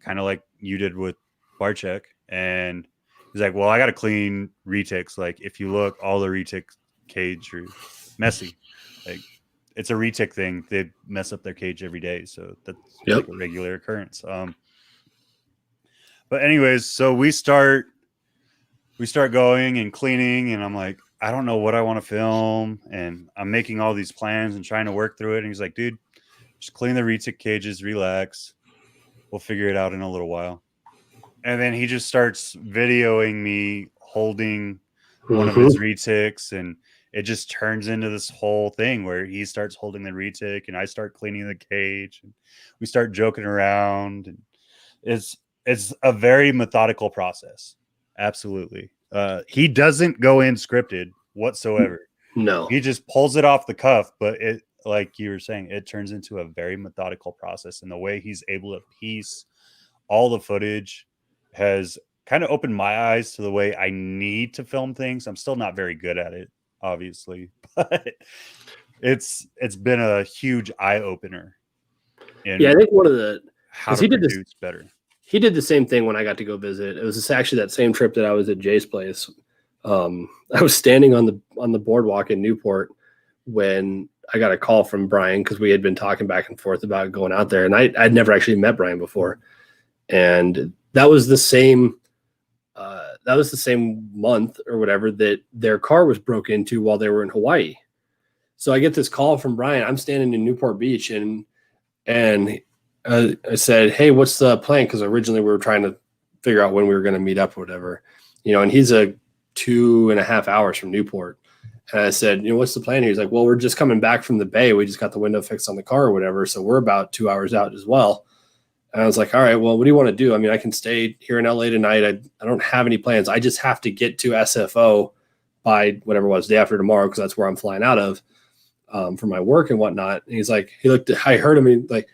Kind of like you did with Barchek. And he's like, well, I got to clean retics. Like if you look, all the retic cage are messy. Like it's a retic thing. They mess up their cage every day. So that's like a regular occurrence. But anyways, so we start going and cleaning, and I'm like, I don't know what I want to film, and I'm making all these plans and trying to work through it. And he's like, dude, just clean the retic cages, relax. We'll figure it out in a little while. And then he just starts videoing me holding one of his retics, and it just turns into this whole thing where he starts holding the retic and I start cleaning the cage, and we start joking around. And it's a very methodical process. Absolutely. He doesn't go in scripted whatsoever. No, he just pulls it off the cuff, but it, like you were saying, it turns into a very methodical process, and the way he's able to piece all the footage has kind of opened my eyes to the way I need to film things. I'm still not very good at it, obviously, but it's been a huge eye opener. Yeah, I think one of the how to produce better. He did the same thing when I got to go visit. It was actually that same trip that I was at Jay's place. I was standing on the boardwalk in Newport when I got a call from Brian, because we had been talking back and forth about going out there, and I'd never actually met Brian before. And that was the same month or whatever that their car was broke into while they were in Hawaii. So I get this call from Brian. I'm standing in Newport Beach, and I said, hey, what's the plan? Because originally we were trying to figure out when we were going to meet up or whatever, and he's 2.5 hours from Newport. And I said, what's the plan here? He's like, well, we're just coming back from the bay. We just got the window fixed on the car or whatever. So we're about 2 hours out as well. And I was like, all right, well, what do you want to do? I mean, I can stay here in LA tonight. I don't have any plans. I just have to get to SFO by whatever it was, day after tomorrow, because that's where I'm flying out of. for my work and whatnot. And he's like, I heard him, and like,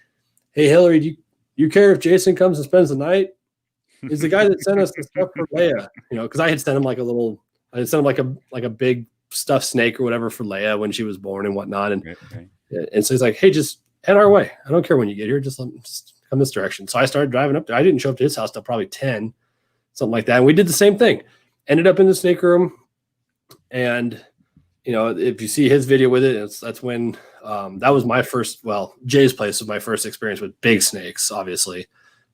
hey, Hillary, do you care if Jason comes and spends the night? He's the guy that sent us the stuff for Leia, because I had sent him like a big stuffed snake or whatever for Leia when she was born and whatnot. And so he's like, hey, just head our way. I don't care when you get here. Just come this direction. So I started driving up there. I didn't show up to his house till probably 10, something like that. And we did the same thing. Ended up in the snake room. And, if you see his video with it, that's when that was my first, Jay's place was my first experience with big snakes, obviously.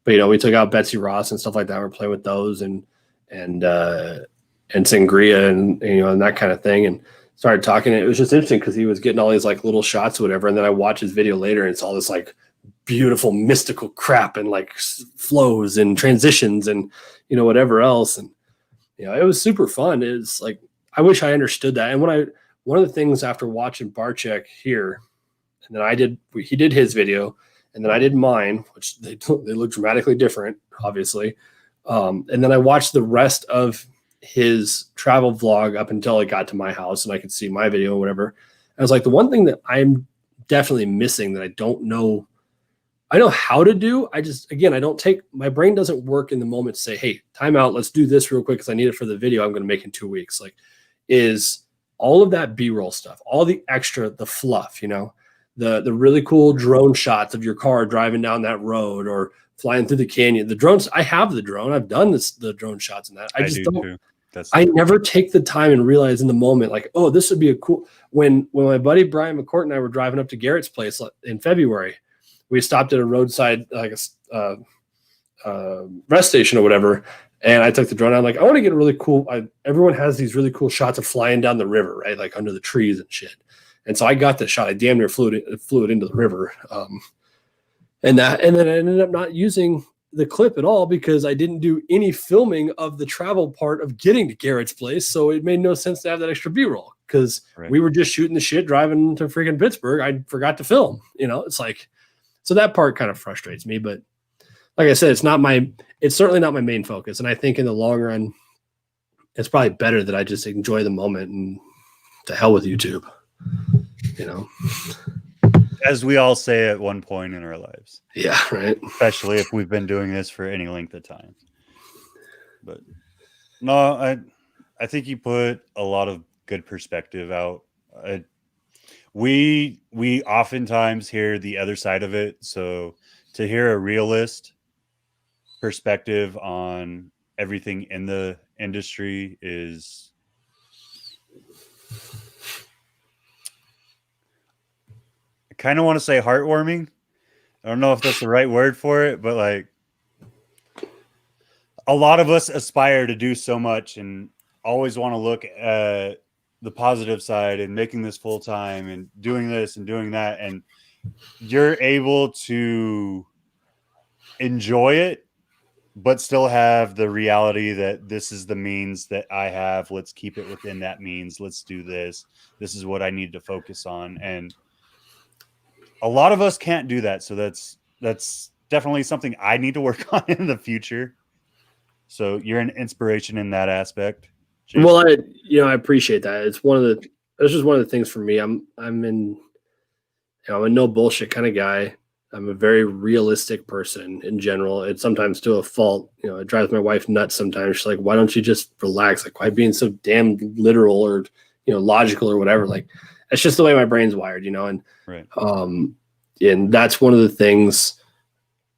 But, we took out Betsy Ross and stuff like that. We're playing with those and sangria and that kind of thing. And started talking. It was just interesting because he was getting all these like little shots or whatever. And then I watched his video later, and it's all this like beautiful mystical crap and like flows and transitions and whatever else. And it was super fun. It's like I wish I understood that. And one of the things after watching Barczyk here, and then he did his video, and then I did mine, which they look dramatically different, obviously. And then I watched the rest of his travel vlog up until it got to my house and I could see my video or whatever. I was like, the one thing that I'm definitely missing that I don't know, I know how to do. I don't my brain doesn't work in the moment to say, hey, time out. Let's do this real quick because I need it for the video I'm going to make in 2 weeks. Like, is all of that B-roll stuff, all the extra, the fluff, the really cool drone shots of your car driving down that road or flying through the canyon. The drones, I have the drone. I've done the drone shots and that. I just don't. Too. I never take the time and realize in the moment, like, oh, this would be a cool. When my buddy Brian McCourt and I were driving up to Garrett's place in February, we stopped at a roadside like a rest station or whatever, and I took the drone out. I'm like, I want to get a really cool. Everyone has these really cool shots of flying down the river, right, like under the trees and shit. And so I got the shot. I damn near flew it into the river, and then I ended up not using the clip at all because I didn't do any filming of the travel part of getting to Garrett's place. So it made no sense to have that extra B-roll because we were just shooting the shit driving to freaking Pittsburgh. I forgot to film, it's like, so that part kind of frustrates me, but like I said, it's certainly not my main focus. And I think in the long run, it's probably better that I just enjoy the moment and to hell with YouTube, As we all say at one point in our lives. Yeah, right. Especially if we've been doing this for any length of time. But no, I think you put a lot of good perspective out. We oftentimes hear the other side of it. So to hear a realist perspective on everything in the industry is kind of want to say heartwarming. I don't know if that's the right word for it, but like a lot of us aspire to do so much and always want to look at the positive side and making this full time and doing this and doing that. And you're able to enjoy it, but still have the reality that this is the means that I have. Let's keep it within that means. Let's do this. This is what I need to focus on. And a lot of us can't do that. So that's definitely something I need to work on in the future. So you're an inspiration in that aspect. Jason. Well, I appreciate that. It's just one of the things for me. I'm in, I'm a no bullshit kind of guy. I'm a very realistic person in general. It's sometimes to a fault. It drives my wife nuts sometimes. She's like, why don't you just relax? Like, why being so damn literal or, logical or whatever? Like, it's just the way my brain's wired, and right. And that's one of the things,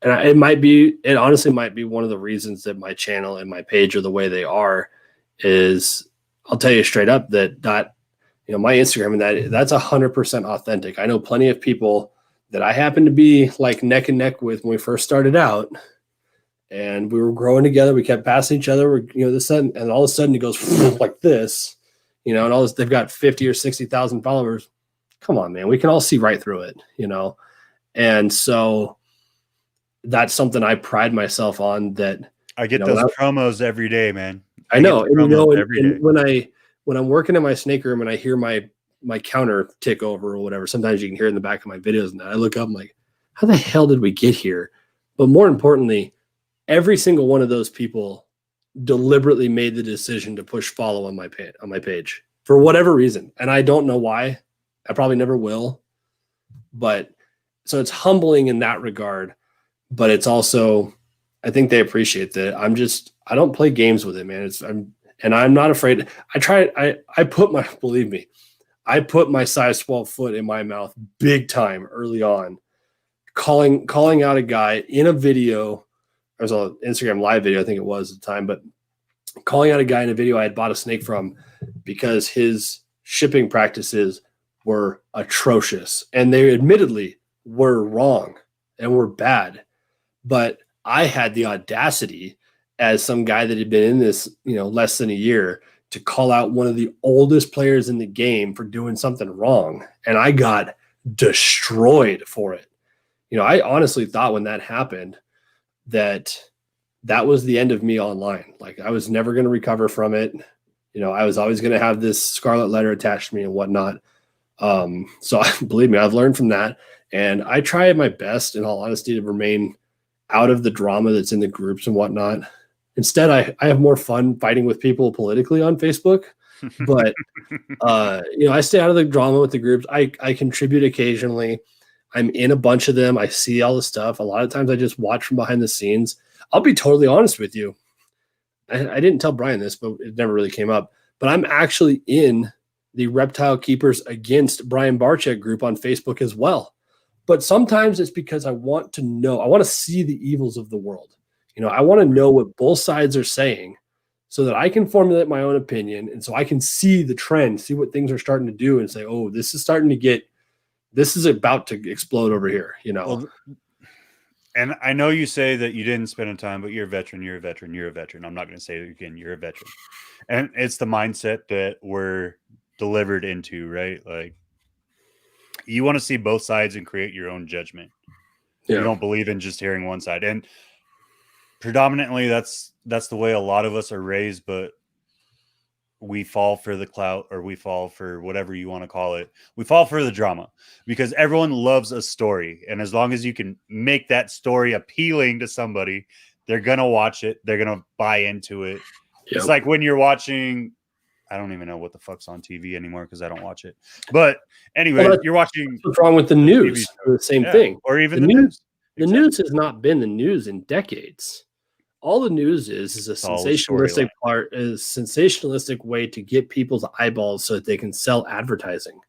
and it honestly might be one of the reasons that my channel and my page are the way they are, is I'll tell you straight up that my Instagram and that's 100% authentic. I know plenty of people that I happen to be like neck and neck with when we first started out, and we were growing together. We kept passing each other, and all of a sudden it goes like this, and all this, they've got 50 or 60,000 followers. Come on, man. We can all see right through it, And so that's something I pride myself on, that I get those promos every day, man. I know. And when I'm working in my snake room and I hear my counter tick over or whatever, sometimes you can hear it in the back of my videos, and I look up, I'm like, how the hell did we get here? But more importantly, every single one of those people deliberately made the decision to push follow on my page for whatever reason. And I don't know why. I probably never will. But so it's humbling in that regard, but it's also, I think they appreciate that. I don't play games with it, man. I'm not afraid. Believe me, I put my size 12 foot in my mouth big time early on, calling out a guy in a video. There was an Instagram live video, I think it was at the time, but calling out a guy in a video I had bought a snake from because his shipping practices were atrocious, and they admittedly were wrong and were bad. But I had the audacity, as some guy that had been in this, less than a year, to call out one of the oldest players in the game for doing something wrong. And I got destroyed for it. I honestly thought when that happened that was the end of me online. Like, I was never going to recover from it. I was always going to have this scarlet letter attached to me and whatnot. So believe me, I've learned from that. And I try my best, in all honesty, to remain out of the drama that's in the groups and whatnot. Instead, I have more fun fighting with people politically on Facebook. But, I stay out of the drama with the groups. I contribute occasionally. I'm in a bunch of them. I see all the stuff. A lot of times I just watch from behind the scenes. I'll be totally honest with you. I didn't tell Brian this, but it never really came up. But I'm actually in the Reptile Keepers Against Brian Barczyk group on Facebook as well. But sometimes it's because I want to know. I want to see the evils of the world. I want to know what both sides are saying so that I can formulate my own opinion. And so I can see the trend, see what things are starting to do and say, oh, this is about to explode over here, Well, and I know you say that you didn't spend time, but you're a veteran, you're a veteran, you're a veteran. I'm not going to say it again, you're a veteran. And it's the mindset that we're delivered into, right? Like, you want to see both sides and create your own judgment. Yeah. You don't believe in just hearing one side. And predominantly that's the way a lot of us are raised, but we fall for the clout, or we fall for whatever you want to call it. We fall for the drama because everyone loves a story. And as long as you can make that story appealing to somebody, they're going to watch it. They're going to buy into it. Yep. It's like when you're watching, I don't even know what the fuck's on TV anymore because I don't watch it. But anyway, you're watching. What's wrong with the news? The same thing. Or even the news. The news has not been the news in decades. All the news is a sensationalistic way to get people's eyeballs so that they can sell advertising.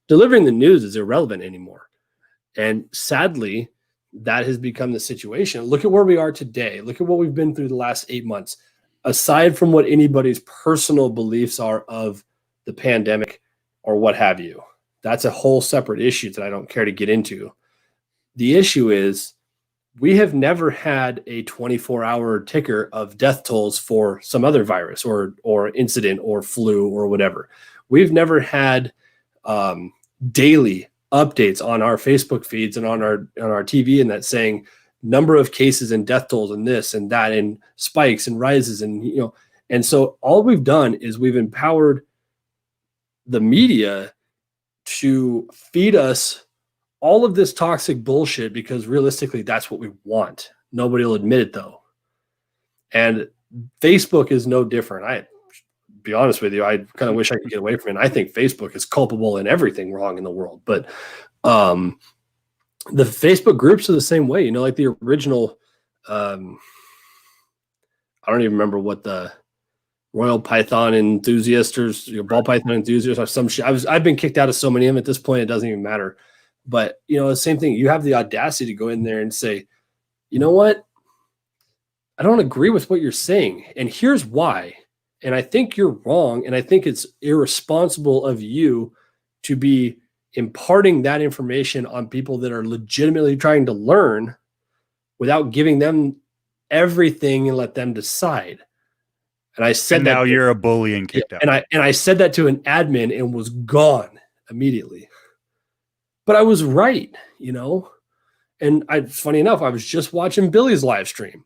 Delivering the news is irrelevant anymore. And sadly, that has become the situation. Look at where we are today. Look at what we've been through the last 8 months. Aside from what anybody's personal beliefs are of the pandemic or what have you, that's a whole separate issue that I don't care to get into. The issue is we have never had a 24-hour ticker of death tolls for some other virus or incident or flu or whatever. We've never had daily updates on our Facebook feeds and on our TV and that saying number of cases and death tolls and this and that and spikes and rises and and so all we've done is we've empowered the media to feed us all of this toxic bullshit because realistically that's what we want. Nobody will admit it though. And Facebook is no different. I be honest with you, I kind of wish I could get away from it. I think Facebook is culpable in everything wrong in the world, but the Facebook groups are the same way, like the original, I don't even remember what the Royal Python enthusiast or ball python enthusiast or some shit. I've been kicked out of so many of them at this point. It doesn't even matter. But, the same thing. You have the audacity to go in there and say, you know what? I don't agree with what you're saying. And here's why. And I think you're wrong. And I think it's irresponsible of you to be imparting that information on people that are legitimately trying to learn without giving them everything and let them decide. And I said that. Now you're a bully and kicked out. And I said that to an admin and was gone immediately. But I was right, And funny enough, I was just watching Billy's live stream,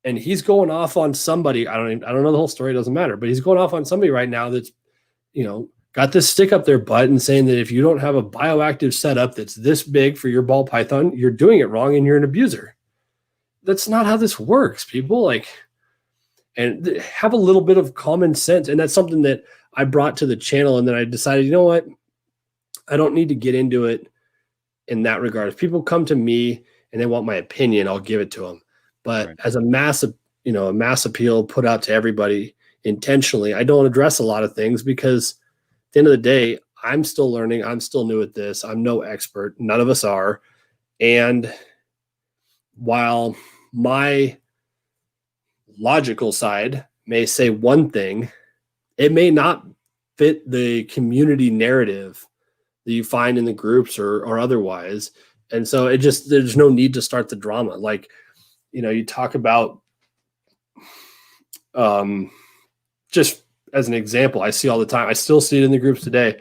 and he's going off on somebody. I don't know the whole story. It doesn't matter. But he's going off on somebody right now that's, got this stick up their butt and saying that if you don't have a bioactive setup that's this big for your ball python, you're doing it wrong and you're an abuser. That's not how this works, people. And have a little bit of common sense. And that's something that I brought to the channel. And then I decided, you know what? I don't need to get into it in that regard. If people come to me and they want my opinion, I'll give it to them. But as a mass appeal put out to everybody intentionally, I don't address a lot of things because at the end of the day, I'm still learning. I'm still new at this. I'm no expert. None of us are. And while my logical side may say one thing, it may not fit the community narrative that you find in the groups or otherwise. And so there's no need to start the drama. Like, you talk about, just as an example, I see all the time. I still see it in the groups today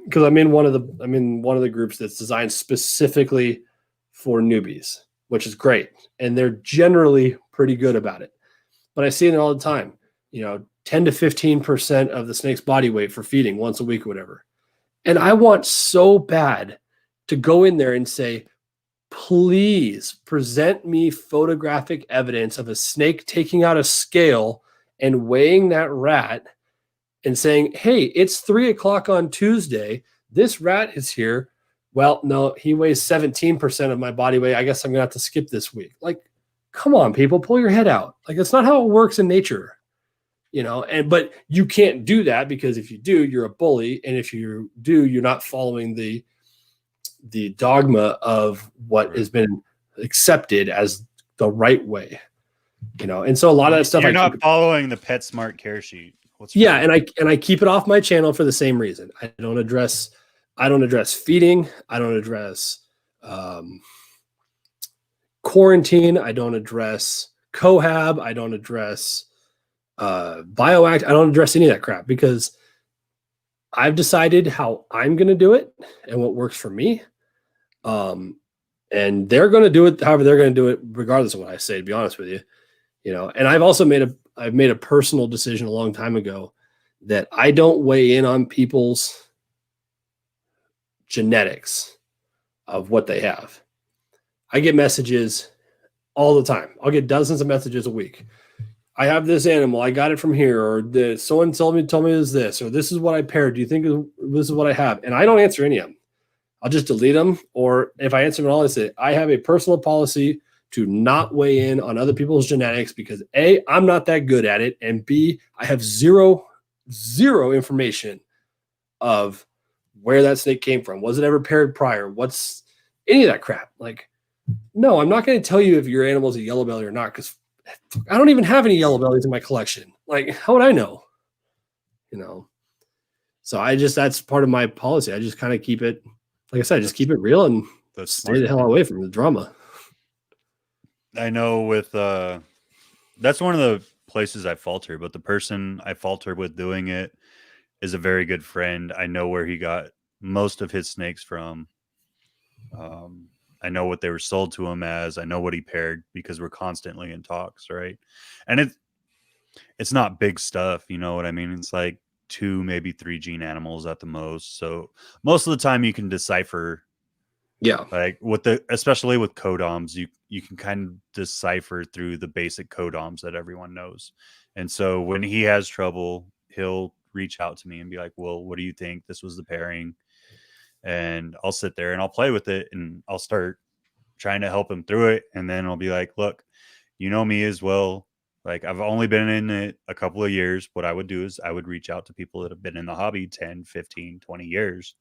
because I'm in one of the groups that's designed specifically for newbies, which is great. And they're generally pretty good about it. But I see it all the time, 10 to 15% of the snake's body weight for feeding once a week or whatever. And I want so bad to go in there and say, please present me photographic evidence of a snake taking out a scale and weighing that rat and saying, hey, it's 3:00 on Tuesday. This rat is here. Well, no, he weighs 17% of my body weight. I guess I'm going to have to skip this week. Like, come on, people, pull your head out. Like, that's not how it works in nature, but you can't do that because if you do, you're a bully. And if you do, you're not following the dogma of what has been accepted as the right way, and so a lot of that stuff, you're not following the PetSmart care sheet. And I keep it off my channel for the same reason. I don't address feeding. I don't address quarantine. I don't address cohab. I don't address bioact. I don't address any of that crap because I've decided how I'm going to do it and what works for me. And they're going to do it however they're going to do it, regardless of what I say, to be honest with you. And I've also made a personal decision a long time ago that I don't weigh in on people's genetics of what they have. I get messages all the time. I'll get dozens of messages a week. I have this animal. I got it from here, or someone told me is this, or this is what I paired. Do you think this is what I have? And I don't answer any of them. I'll just delete them. Or if I answer them all, I say, I have a personal policy to not weigh in on other people's genetics because A, I'm not that good at it. And B, I have zero information of where that snake came from. Was it ever paired prior? What's any of that crap? Like, no, I'm not going to tell you if your animal is a yellow belly or not because I don't even have any yellow bellies in my collection. Like, how would I know? So that's part of my policy. I just kind of keep it, like I said, just keep it real and stay the hell away from the drama. I know that's one of the places I falter, but the person I falter with doing it is a very good friend. I know where he got most of his snakes from. I know what they were sold to him as. I know what he paired because we're constantly in talks, right? And it's not big stuff, you know what I mean? It's like 2, maybe 3 gene animals at the most. So most of the time you can decipher. Yeah. Like especially with codoms, you can kind of decipher through the basic codoms that everyone knows. And so when he has trouble, he'll reach out to me and be like, well, what do you think? This was the pairing. And I'll sit there and I'll play with it and I'll start trying to help him through it. And then I'll be like, look, you know me as well. Like, I've only been in it a couple of years. What I would do is I would reach out to people that have been in the hobby 10, 15, 20 years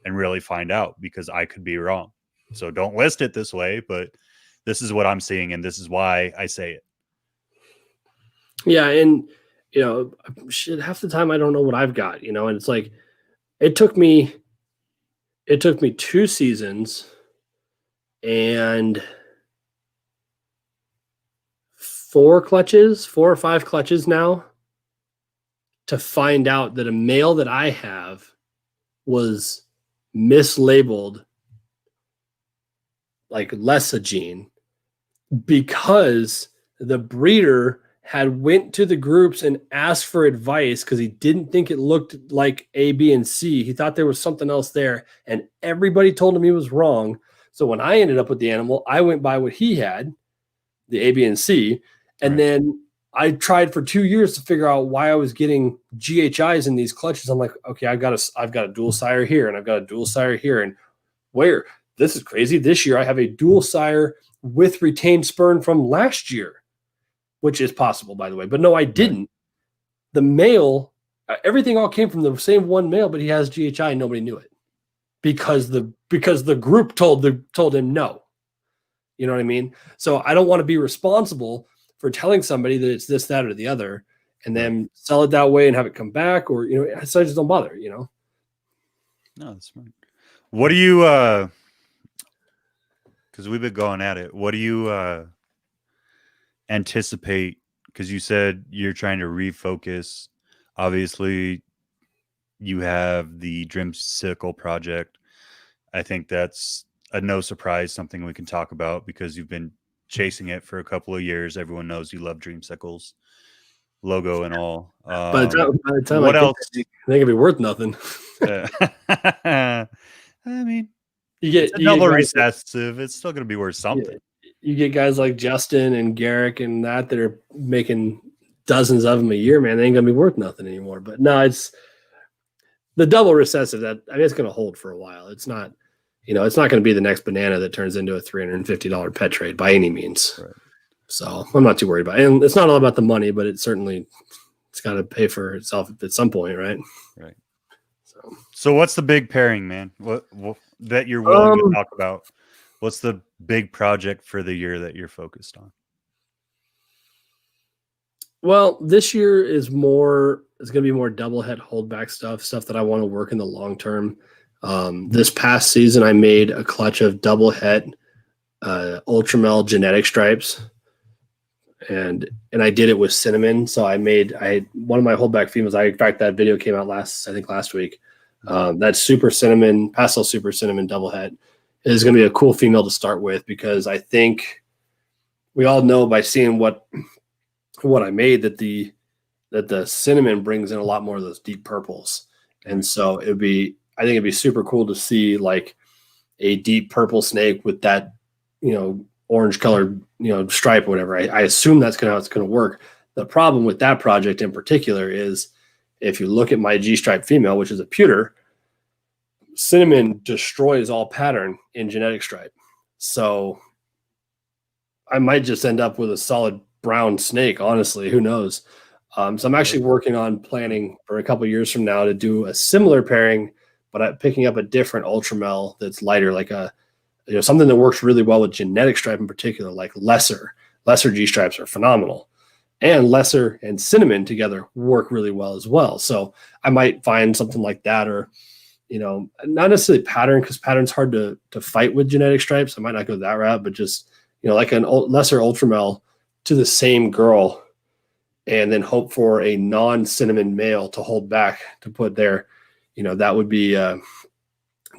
and really find out, because I could be wrong. So don't list it this way, but this is what I'm seeing and this is why I say it. Yeah. And, shit, half the time I don't know what I've got, and it's like, it took me 2 seasons and 4 or 5 clutches now to find out that a male that I have was mislabeled like Lessa gene because the breeder had went to the groups and asked for advice because he didn't think it looked like A, B, and C. He thought there was something else there, and everybody told him he was wrong. So when I ended up with the animal, I went by what he had, the A, B, and C, and then I tried for 2 years to figure out why I was getting GHIs in these clutches. I'm like, okay, I've got a dual sire here, and I've got a dual sire here, and where this is crazy. This year I have a dual sire with retained sperm from last year, which is possible, by the way. But no, I didn't. The male, everything all came from the same one male, but he has GHI and nobody knew it because the group told him no. You know what I mean? So I don't want to be responsible for telling somebody that it's this, that, or the other, and then sell it that way and have it come back, or so I just don't bother. No, that's smart. What do you? Because we've been going at it. What do you anticipate? Because you said you're trying to refocus. Obviously, you have the Dreamsicle project. I think that's a no surprise, something we can talk about because you've been chasing it for a couple of years. Everyone knows you love Dreamsicle's logo and all. By the time what else? I think it'd be worth nothing. I mean, you get double recessive. It's still going to be worth something. You get guys like Justin and Garrick and that are making dozens of them a year, man. They ain't gonna be worth nothing anymore. But no, it's the double recessive that it's gonna hold for a while. It's not, it's not gonna be the next banana that turns into a $350 pet trade by any means. Right. So I'm not too worried about it. And it's not all about the money, but it's got to pay for itself at some point, right? Right. So what's the big pairing, man? What that you're willing to talk about? What's the big project for the year that you're focused on? Well, this year it's going to be more double head holdback stuff that I want to work in the long term. This past season, I made a clutch of double head Ultramel genetic stripes, and I did it with cinnamon. So I had one of my holdback females. In fact, that video came out last week. That super cinnamon, pastel super cinnamon double head is going to be a cool female to start with, because I think we all know by seeing what I made that the cinnamon brings in a lot more of those deep purples. And so I think it'd be super cool to see like a deep purple snake with that, orange colored, stripe or whatever. I assume that's how it's going to work. The problem with that project in particular is if you look at my G-stripe female, which is a pewter, cinnamon destroys all pattern in genetic stripe. So I might just end up with a solid brown snake, honestly. Who knows? So I'm actually working on planning for a couple of years from now to do a similar pairing, but I'm picking up a different Ultramel that's lighter, like something that works really well with genetic stripe in particular, like lesser G-stripes are phenomenal. And lesser and cinnamon together work really well as well. So I might find something like that, or, not necessarily pattern, because pattern's hard to fight with genetic stripes. I might not go that route, but just, like a lesser Ultramel to the same girl, and then hope for a non-cinnamon male to hold back to put there. That would be, that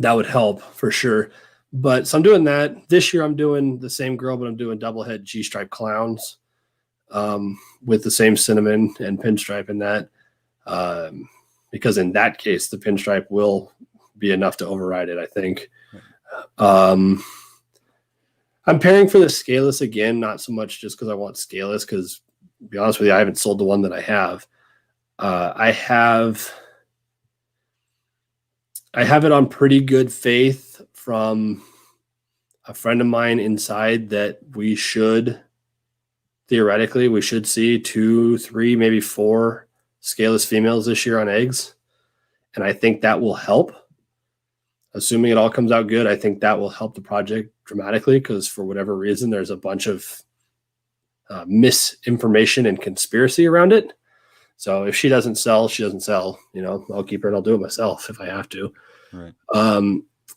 would help for sure. But so I'm doing that. This year I'm doing the same girl, but I'm doing double head G-stripe clowns with the same cinnamon and pinstripe in that, because in that case, the pinstripe will be enough to override it, I think. I'm pairing for the scaleless again, not so much just because I want scaleless, because to be honest with you, I haven't sold the one that I have. I have it on pretty good faith from a friend of mine inside that we should see 2, 3, maybe 4 scaleless females this year on eggs. And I think that will help. Assuming it all comes out good, I think that will help the project dramatically, because for whatever reason, there's a bunch of misinformation and conspiracy around it. So if she doesn't sell, she doesn't sell. I'll keep her and I'll do it myself if I have to. Right.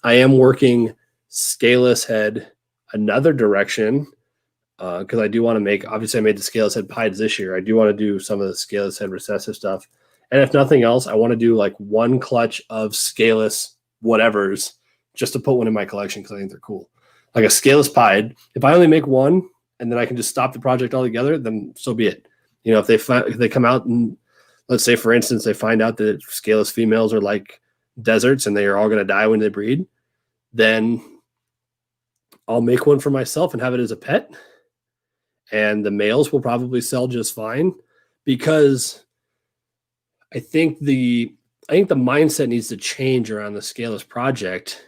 I am working scaleless head another direction, because I do want to make, obviously I made the scaleless head pieds this year. I do want to do some of the scaleless head recessive stuff. And if nothing else, I want to do like one clutch of scaleless whatevers just to put one in my collection, because I think they're cool. Like a scaleless pied. If I only make one and then I can just stop the project altogether, then so be it. If they come out and, let's say for instance, they find out that scaleless females are like deserts and they are all going to die when they breed, then I'll make one for myself and have it as a pet. and the males will probably sell just fine, because I think the mindset needs to change around the Scaleless project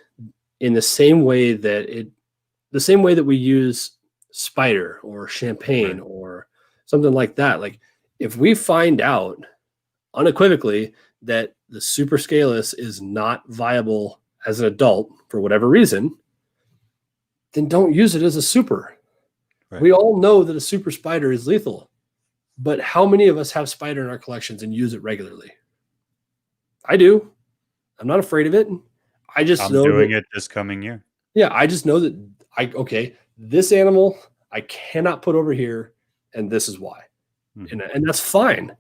in the same way that we use spider or champagne or something like that. Like, if we find out unequivocally that the super Scaleless is not viable as an adult for whatever reason, then don't use it as a super. Right. We all know that a super spider is lethal, but how many of us have spider in our collections and use it regularly? I do. I'm not afraid of it. I'm doing it this coming year. Yeah, I just know that this animal I cannot put over here, and this is why. Mm-hmm. And that's fine.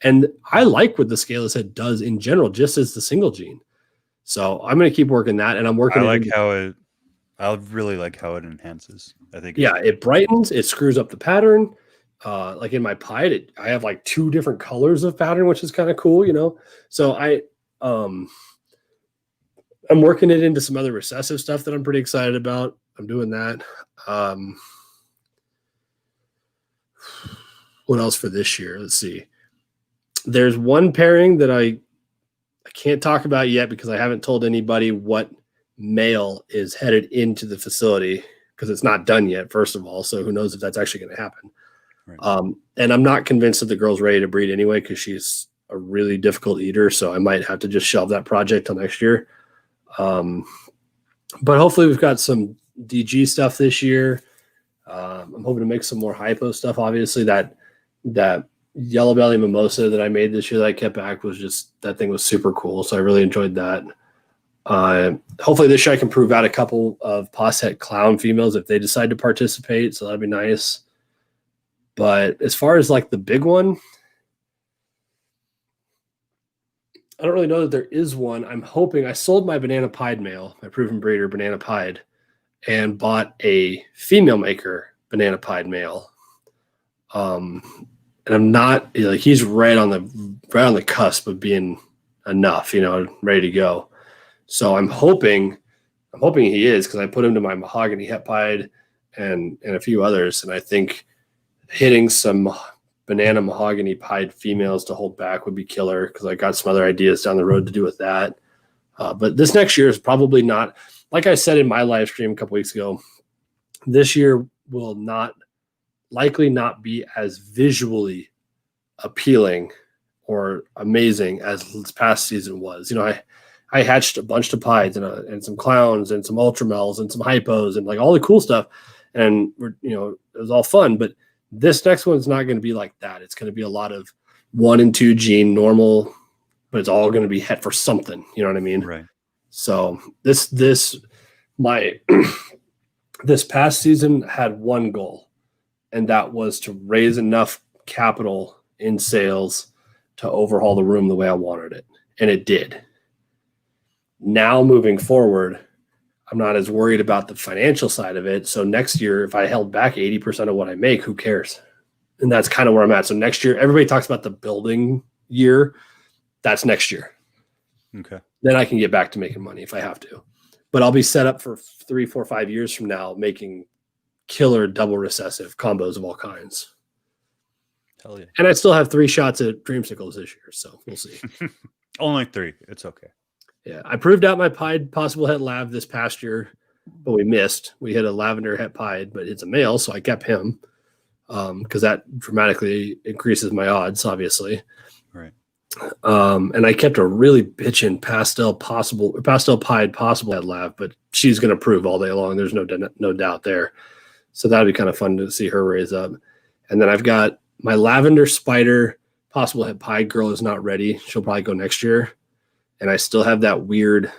And I like what the Scaleless head does in general, just as the single gene. So I'm going to keep working that, and I'm working. I really like how it enhances. I think. Yeah, it brightens. It screws up the pattern. Like in my pied, I have like 2 different colors of pattern, which is kind of cool, you know. So I'm working it into some other recessive stuff that I'm pretty excited about. I'm doing that. What else for this year? Let's see. There's one pairing that I can't talk about yet because I haven't told anybody what male is headed into the facility, because it's not done yet, first of all. So who knows if that's actually going to happen. Right. And I'm not convinced that the girl's ready to breed anyway, because she's a really difficult eater. So I might have to just shelve that project till next year. But hopefully we've got some DG stuff this year. I'm hoping to make some more hypo stuff. Obviously that yellow belly mimosa that I made this year that I kept back that thing was super cool. So I really enjoyed that. Hopefully this year I can prove out a couple of posset clown females if they decide to participate. So that'd be nice. But as far as like the big one, I don't really know that there is one. I'm hoping I sold my banana pied male, my proven breeder banana pied, and bought a female maker banana pied male. And I'm not like, he's right on the cusp of being enough, you know, ready to go. So I'm hoping he is, because I put him to my mahogany het pied and a few others, and I think hitting some banana mahogany pied females to hold back would be killer, because I got some other ideas down the road to do with that. But this next year is probably not, like I said in my live stream a couple weeks ago, this year will likely not be as visually appealing or amazing as this past season was. You know, I hatched a bunch of pieds and some clowns and some ultramels and some hypos and like all the cool stuff. And it was all fun, but this next one's not going to be like that. It's going to be a lot of 1 and 2 gene normal, but it's all going to be het for something. You know what I mean? Right. So this past season had one goal, and that was to raise enough capital in sales to overhaul the room the way I wanted it. And it did. Now moving forward, I'm not as worried about the financial side of it. So next year, if I held back 80% of what I make, who cares? And that's kind of where I'm at. So next year, everybody talks about the building year. That's next year. Okay. Then I can get back to making money if I have to. But I'll be set up for 3, 4, 5 years from now making killer double recessive combos of all kinds. Hell yeah. And I still have 3 shots at dreamsicles this year. So we'll see. Only 3. It's okay. Yeah, I proved out my pied possible het lav this past year, but we missed. We hit a lavender het pied, but it's a male, so I kept him because that dramatically increases my odds, obviously. Right. And I kept a really bitchin' pastel pied possible het lav, but she's going to prove all day long. There's no doubt there. So that'd be kind of fun to see her raise up. And then I've got my lavender spider possible het pied girl is not ready. She'll probably go next year. And I still have that weird,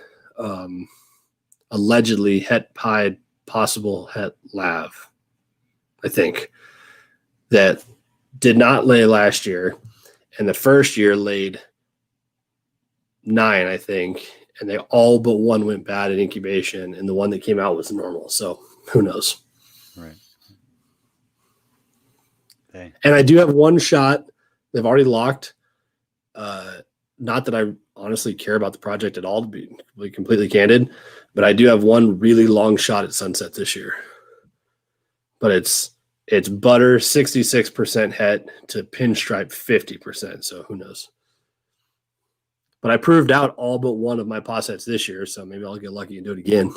allegedly het pied possible het lav, I think, that did not lay last year. And the first year laid 9, I think. And they all but one went bad in incubation. And the one that came out was normal. So who knows? Right. Dang. And I do have one shot. They've already locked. Not that I honestly care about the project at all, to be completely candid, but I do have one really long shot at sunset this year. But it's It's butter 66% het to pinstripe 50%. So who knows? But I proved out all but one of my possets this year, so maybe I'll get lucky and do it again.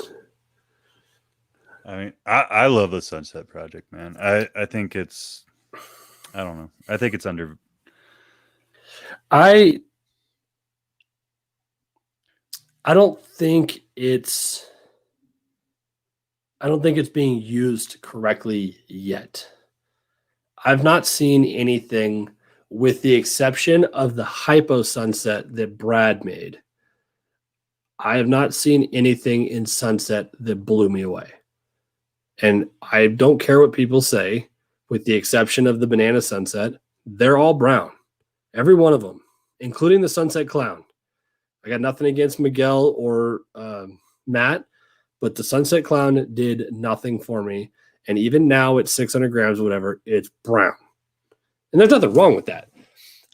I mean, I love the Sunset Project, man. I think it's, I don't know. I think it's under. I don't think it's being used correctly yet. I've not seen anything, with the exception of the Hypo Sunset that Brad made. I have not seen anything in Sunset that blew me away. And I don't care what people say, with the exception of the Banana Sunset. They're all brown. Every one of them, including the Sunset Clown. I got nothing against Miguel or Matt, but the Sunset Clown did nothing for me. And even now at 600 grams or whatever, it's brown. And there's nothing wrong with that.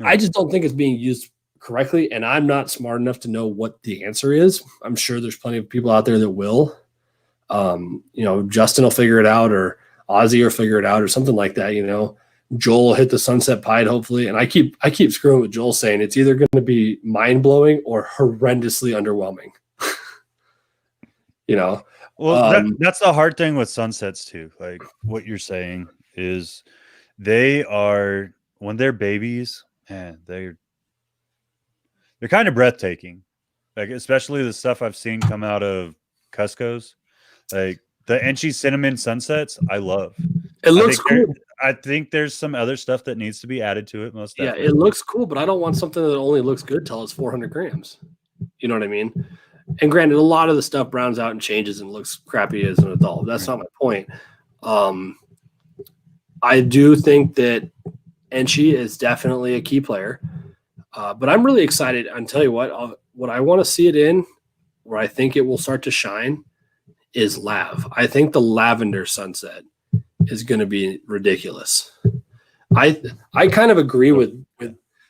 I just don't think it's being used correctly, and I'm not smart enough to know what the answer is. I'm sure there's plenty of people out there that will. Justin will figure it out, or Ozzy will figure it out, or something like that. Joel will hit the Sunset Pied, hopefully. And I keep screwing with Joel, saying it's either going to be mind-blowing or horrendously underwhelming. Well, that's the hard thing with sunsets too. Like what you're saying is, they are, when they're babies, man, they're kind of breathtaking. Like, especially the stuff I've seen come out of Cusco's, like the Enchi cinnamon sunsets. I love. It looks cool. I think there's some other stuff that needs to be added to it. Most definitely. Yeah, it looks cool, but I don't want something that only looks good till it's 400 grams. You know what I mean? And granted, a lot of the stuff browns out and changes and looks crappy as an adult. That's not my point. I do think that Enchi is definitely a key player, but I'm really excited. I'll tell you what I want to see it in, where I think it will start to shine, is Lav. I think the lavender sunset is going to be ridiculous. I kind of agree with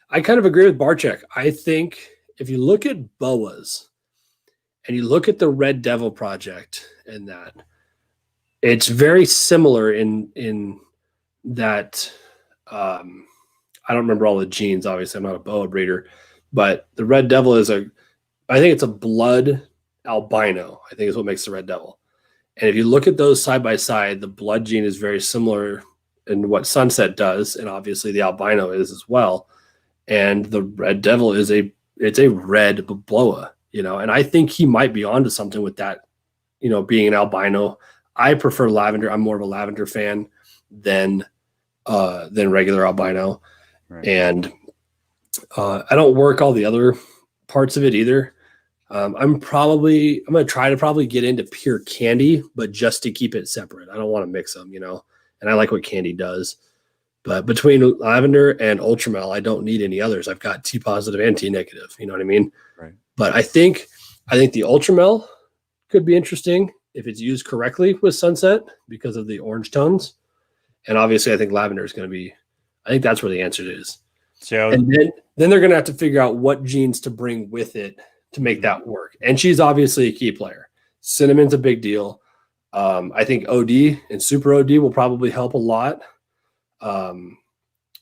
Barchek. I think if you look at boas and you look at the Red Devil project and that, it's very similar in that. I don't remember all the genes. Obviously, I'm not a boa breeder, but the Red Devil I think it's a blood albino, I think is what makes the Red Devil. And if you look at those side by side, the blood gene is very similar in what Sunset does, and obviously the albino is as well. And the Red Devil it's a red boa, and I think he might be onto something with that, being an albino. I prefer lavender. I'm more of a lavender fan than regular albino. Right. And I don't work all the other parts of it either. I'm going to try to probably get into pure candy, but just to keep it separate. I don't want to mix them, and I like what candy does. But between lavender and ultramel, I don't need any others. I've got T positive and T negative. You know what I mean? Right. But I think the ultramel could be interesting if it's used correctly with Sunset because of the orange tones. And obviously I think lavender is going to be, I think that's where the answer is. So, and then they're going to have to figure out what genes to bring with it to make that work. And she's obviously a key player. Cinnamon's a big deal. I think OD and Super OD will probably help a lot.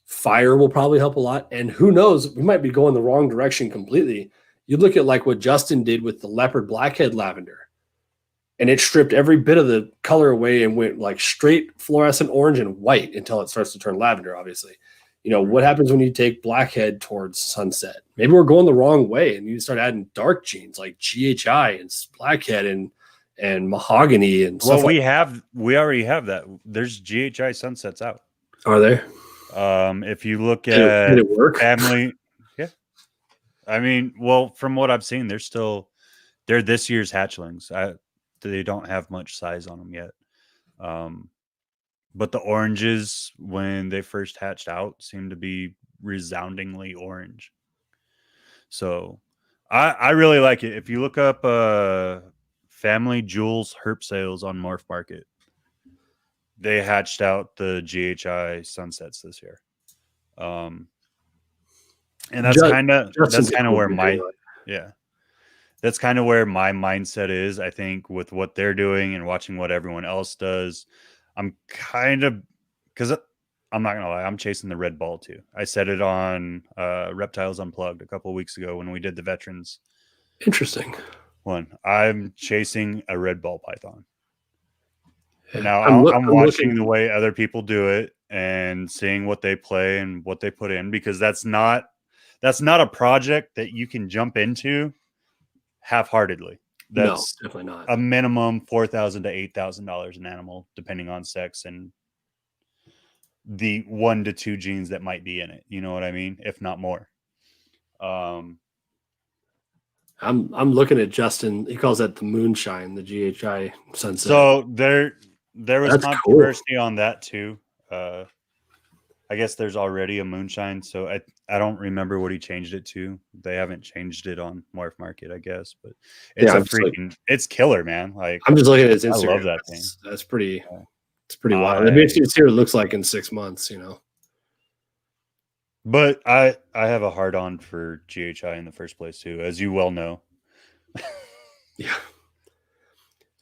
Fire will probably help a lot. And who knows, we might be going the wrong direction completely. You look at like what Justin did with the leopard blackhead lavender, and it stripped every bit of the color away and went like straight fluorescent orange and white until it starts to turn lavender, obviously. What happens when you take blackhead towards Sunset? Maybe we're going the wrong way and you start adding dark genes like GHI and blackhead and mahogany and stuff. Well, we already have that. There's GHI sunsets out. Are there? If you look at did it work? Family, yeah. I mean, well, from what I've seen, they're this year's hatchlings. They don't have much size on them yet. But the oranges, when they first hatched out, seem to be resoundingly orange. So I really like it. If you look up Family Jewels herp sales on Morph Market, they hatched out the GHI sunsets this year. And that's kind of where that's kind of where my mindset is. I think with what they're doing and watching what everyone else does, I'm kind of because I'm not gonna lie, I'm chasing the red ball too. I said it on Reptiles Unplugged a couple of weeks ago when we did the veterans. Interesting. One, I'm chasing a red ball python. Yeah. Now I'm watching the way other people do it and seeing what they play and what they put in, because that's not a project that you can jump into half-heartedly. That's definitely not. A minimum $4,000 to $8,000 an animal, depending on sex and the 1 to 2 genes that might be in it. You know what I mean? If not more. I'm looking at Justin. He calls that the moonshine, the GHI sunset. So there was controversy on that too. I guess there's already a moonshine, so I don't remember what he changed it to. They haven't changed it on Morph Market, I guess, but it's it's killer, man. Like, I'm just looking at his Instagram. I love that thing. That's pretty. It's pretty wild. It makes you see what it looks like in 6 months, you know. But I have a hard on for GHI in the first place too, as you well know. Yeah.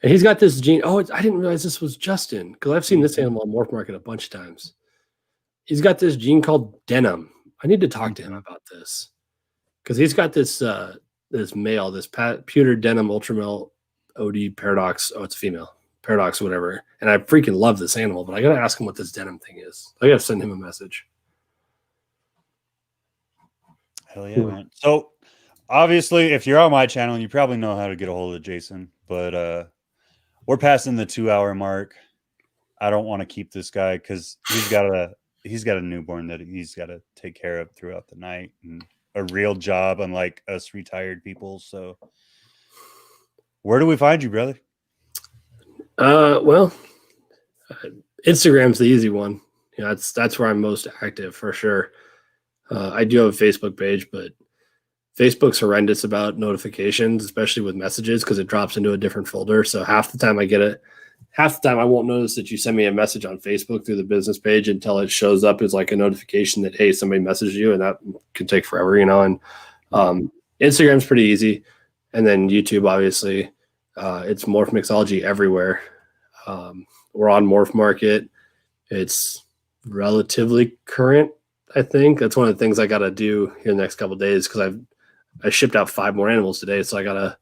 And he's got this gene. Oh, I didn't realize this was Justin, because I've seen this animal on Morph Market a bunch of times. He's got this gene called denim. I need to talk to him about this, because he's got this this male, this pewter denim ultramale OD paradox. Oh, it's a female paradox, whatever. And I freaking love this animal, but I gotta ask him what this denim thing is. I gotta send him a message. Hell yeah, man. So obviously, if you're on my channel, you probably know how to get a hold of Jason, but we're passing the 2-hour mark. I don't want to keep this guy because he's got a newborn that he's got to take care of throughout the night, and a real job, unlike us retired people. So where do we find you, brother? Well, Instagram's the easy one. You know, that's where I'm most active for sure. I do have a Facebook page, but Facebook's horrendous about notifications, especially with messages, because it drops into a different folder. So half the time I get it. Half the time I won't notice that you send me a message on Facebook through the business page until it shows up as like a notification that, hey, somebody messaged you, and that can take forever, you know. And Instagram's pretty easy. And then YouTube, obviously, it's Morph Mixology everywhere. We're on Morph Market. It's relatively current, I think. That's one of the things I got to do here in the next couple of days, because I shipped out 5 more animals today, so I gotta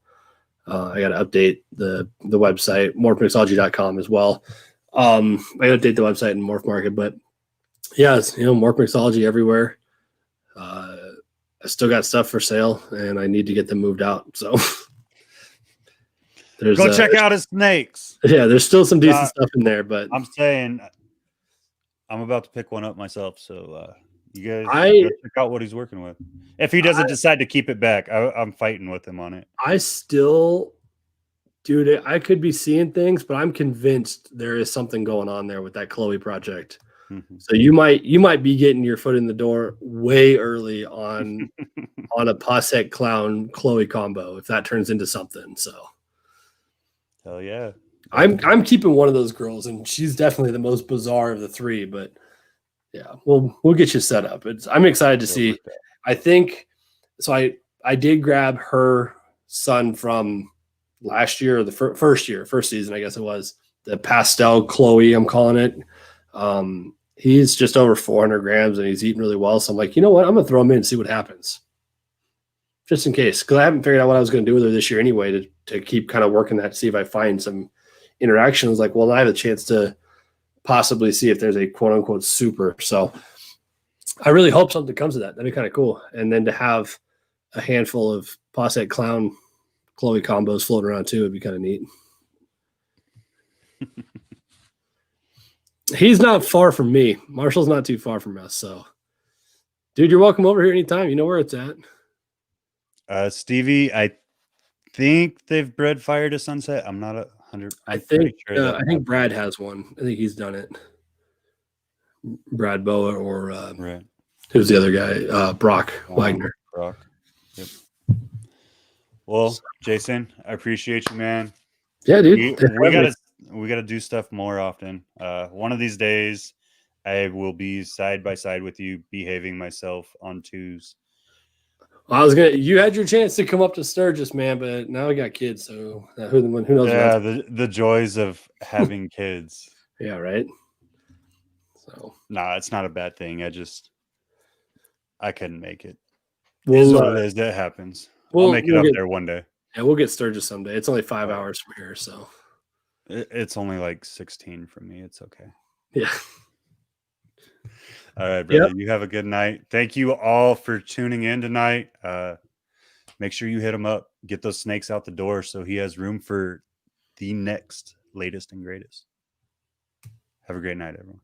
update the website, morphmixology.com as well. I gotta update the website in Morph Market, but yeah, it's, you know, Morph Mixology everywhere. I still got stuff for sale, and I need to get them moved out. So go check out his snakes. Yeah, there's still some decent stuff in there, but I'm saying I'm about to pick one up myself. So you guys go check out what he's working with. If he doesn't decide to keep it back, I'm fighting with him on it. I still, dude, I could be seeing things, but I'm convinced there is something going on there with that Chloe project. So you might be getting your foot in the door way early on a Posset Clown Chloe combo if that turns into something. So hell yeah. I'm keeping one of those girls, and she's definitely the most bizarre of the 3, but yeah, we'll get you set up. I'm excited to see. I think so. I did grab her son from last year, or the first season, I guess it was, the pastel Chloe, I'm calling it. He's just over 400 grams, and he's eating really well. So I'm like, you know what? I'm gonna throw him in and see what happens, just in case, because I haven't figured out what I was gonna do with her this year anyway, to keep kind of working that, see if I find some interactions. Like, well, I have a chance to possibly see if there's a quote unquote super. So I really hope something comes of that. That'd be kind of cool. And then to have a handful of Posset Clown Chloe combos floating around too would be kind of neat. He's not far from me. Marshall's not too far from us. So, dude, you're welcome over here anytime. You know where it's at. Stevie, I think they've bred Fire to Sunset. I'm not 100. I think Brad has one. I think he's done it. Brad Boa, or right. Who's the other guy? Brock Wagner. Brock. Yep. Well, Jason, I appreciate you, man. Yeah, dude. We gotta do stuff more often. One of these days, I will be side by side with you, behaving myself on 2s. Well, you had your chance to come up to Sturgis, man, but now I got kids, so who knows? Yeah, the joys of having kids. Yeah, right. So Nah, it's not a bad thing. I couldn't make it. we'll That happens. I'll make it up there one day. Yeah, we'll get Sturgis someday. It's only 5 hours from here, so it's only like 16 from me. It's okay. Yeah. All right, brother. Yep. You have a good night. Thank you all for tuning in tonight. Make sure you hit him up. Get those snakes out the door so he has room for the next latest and greatest. Have a great night, everyone.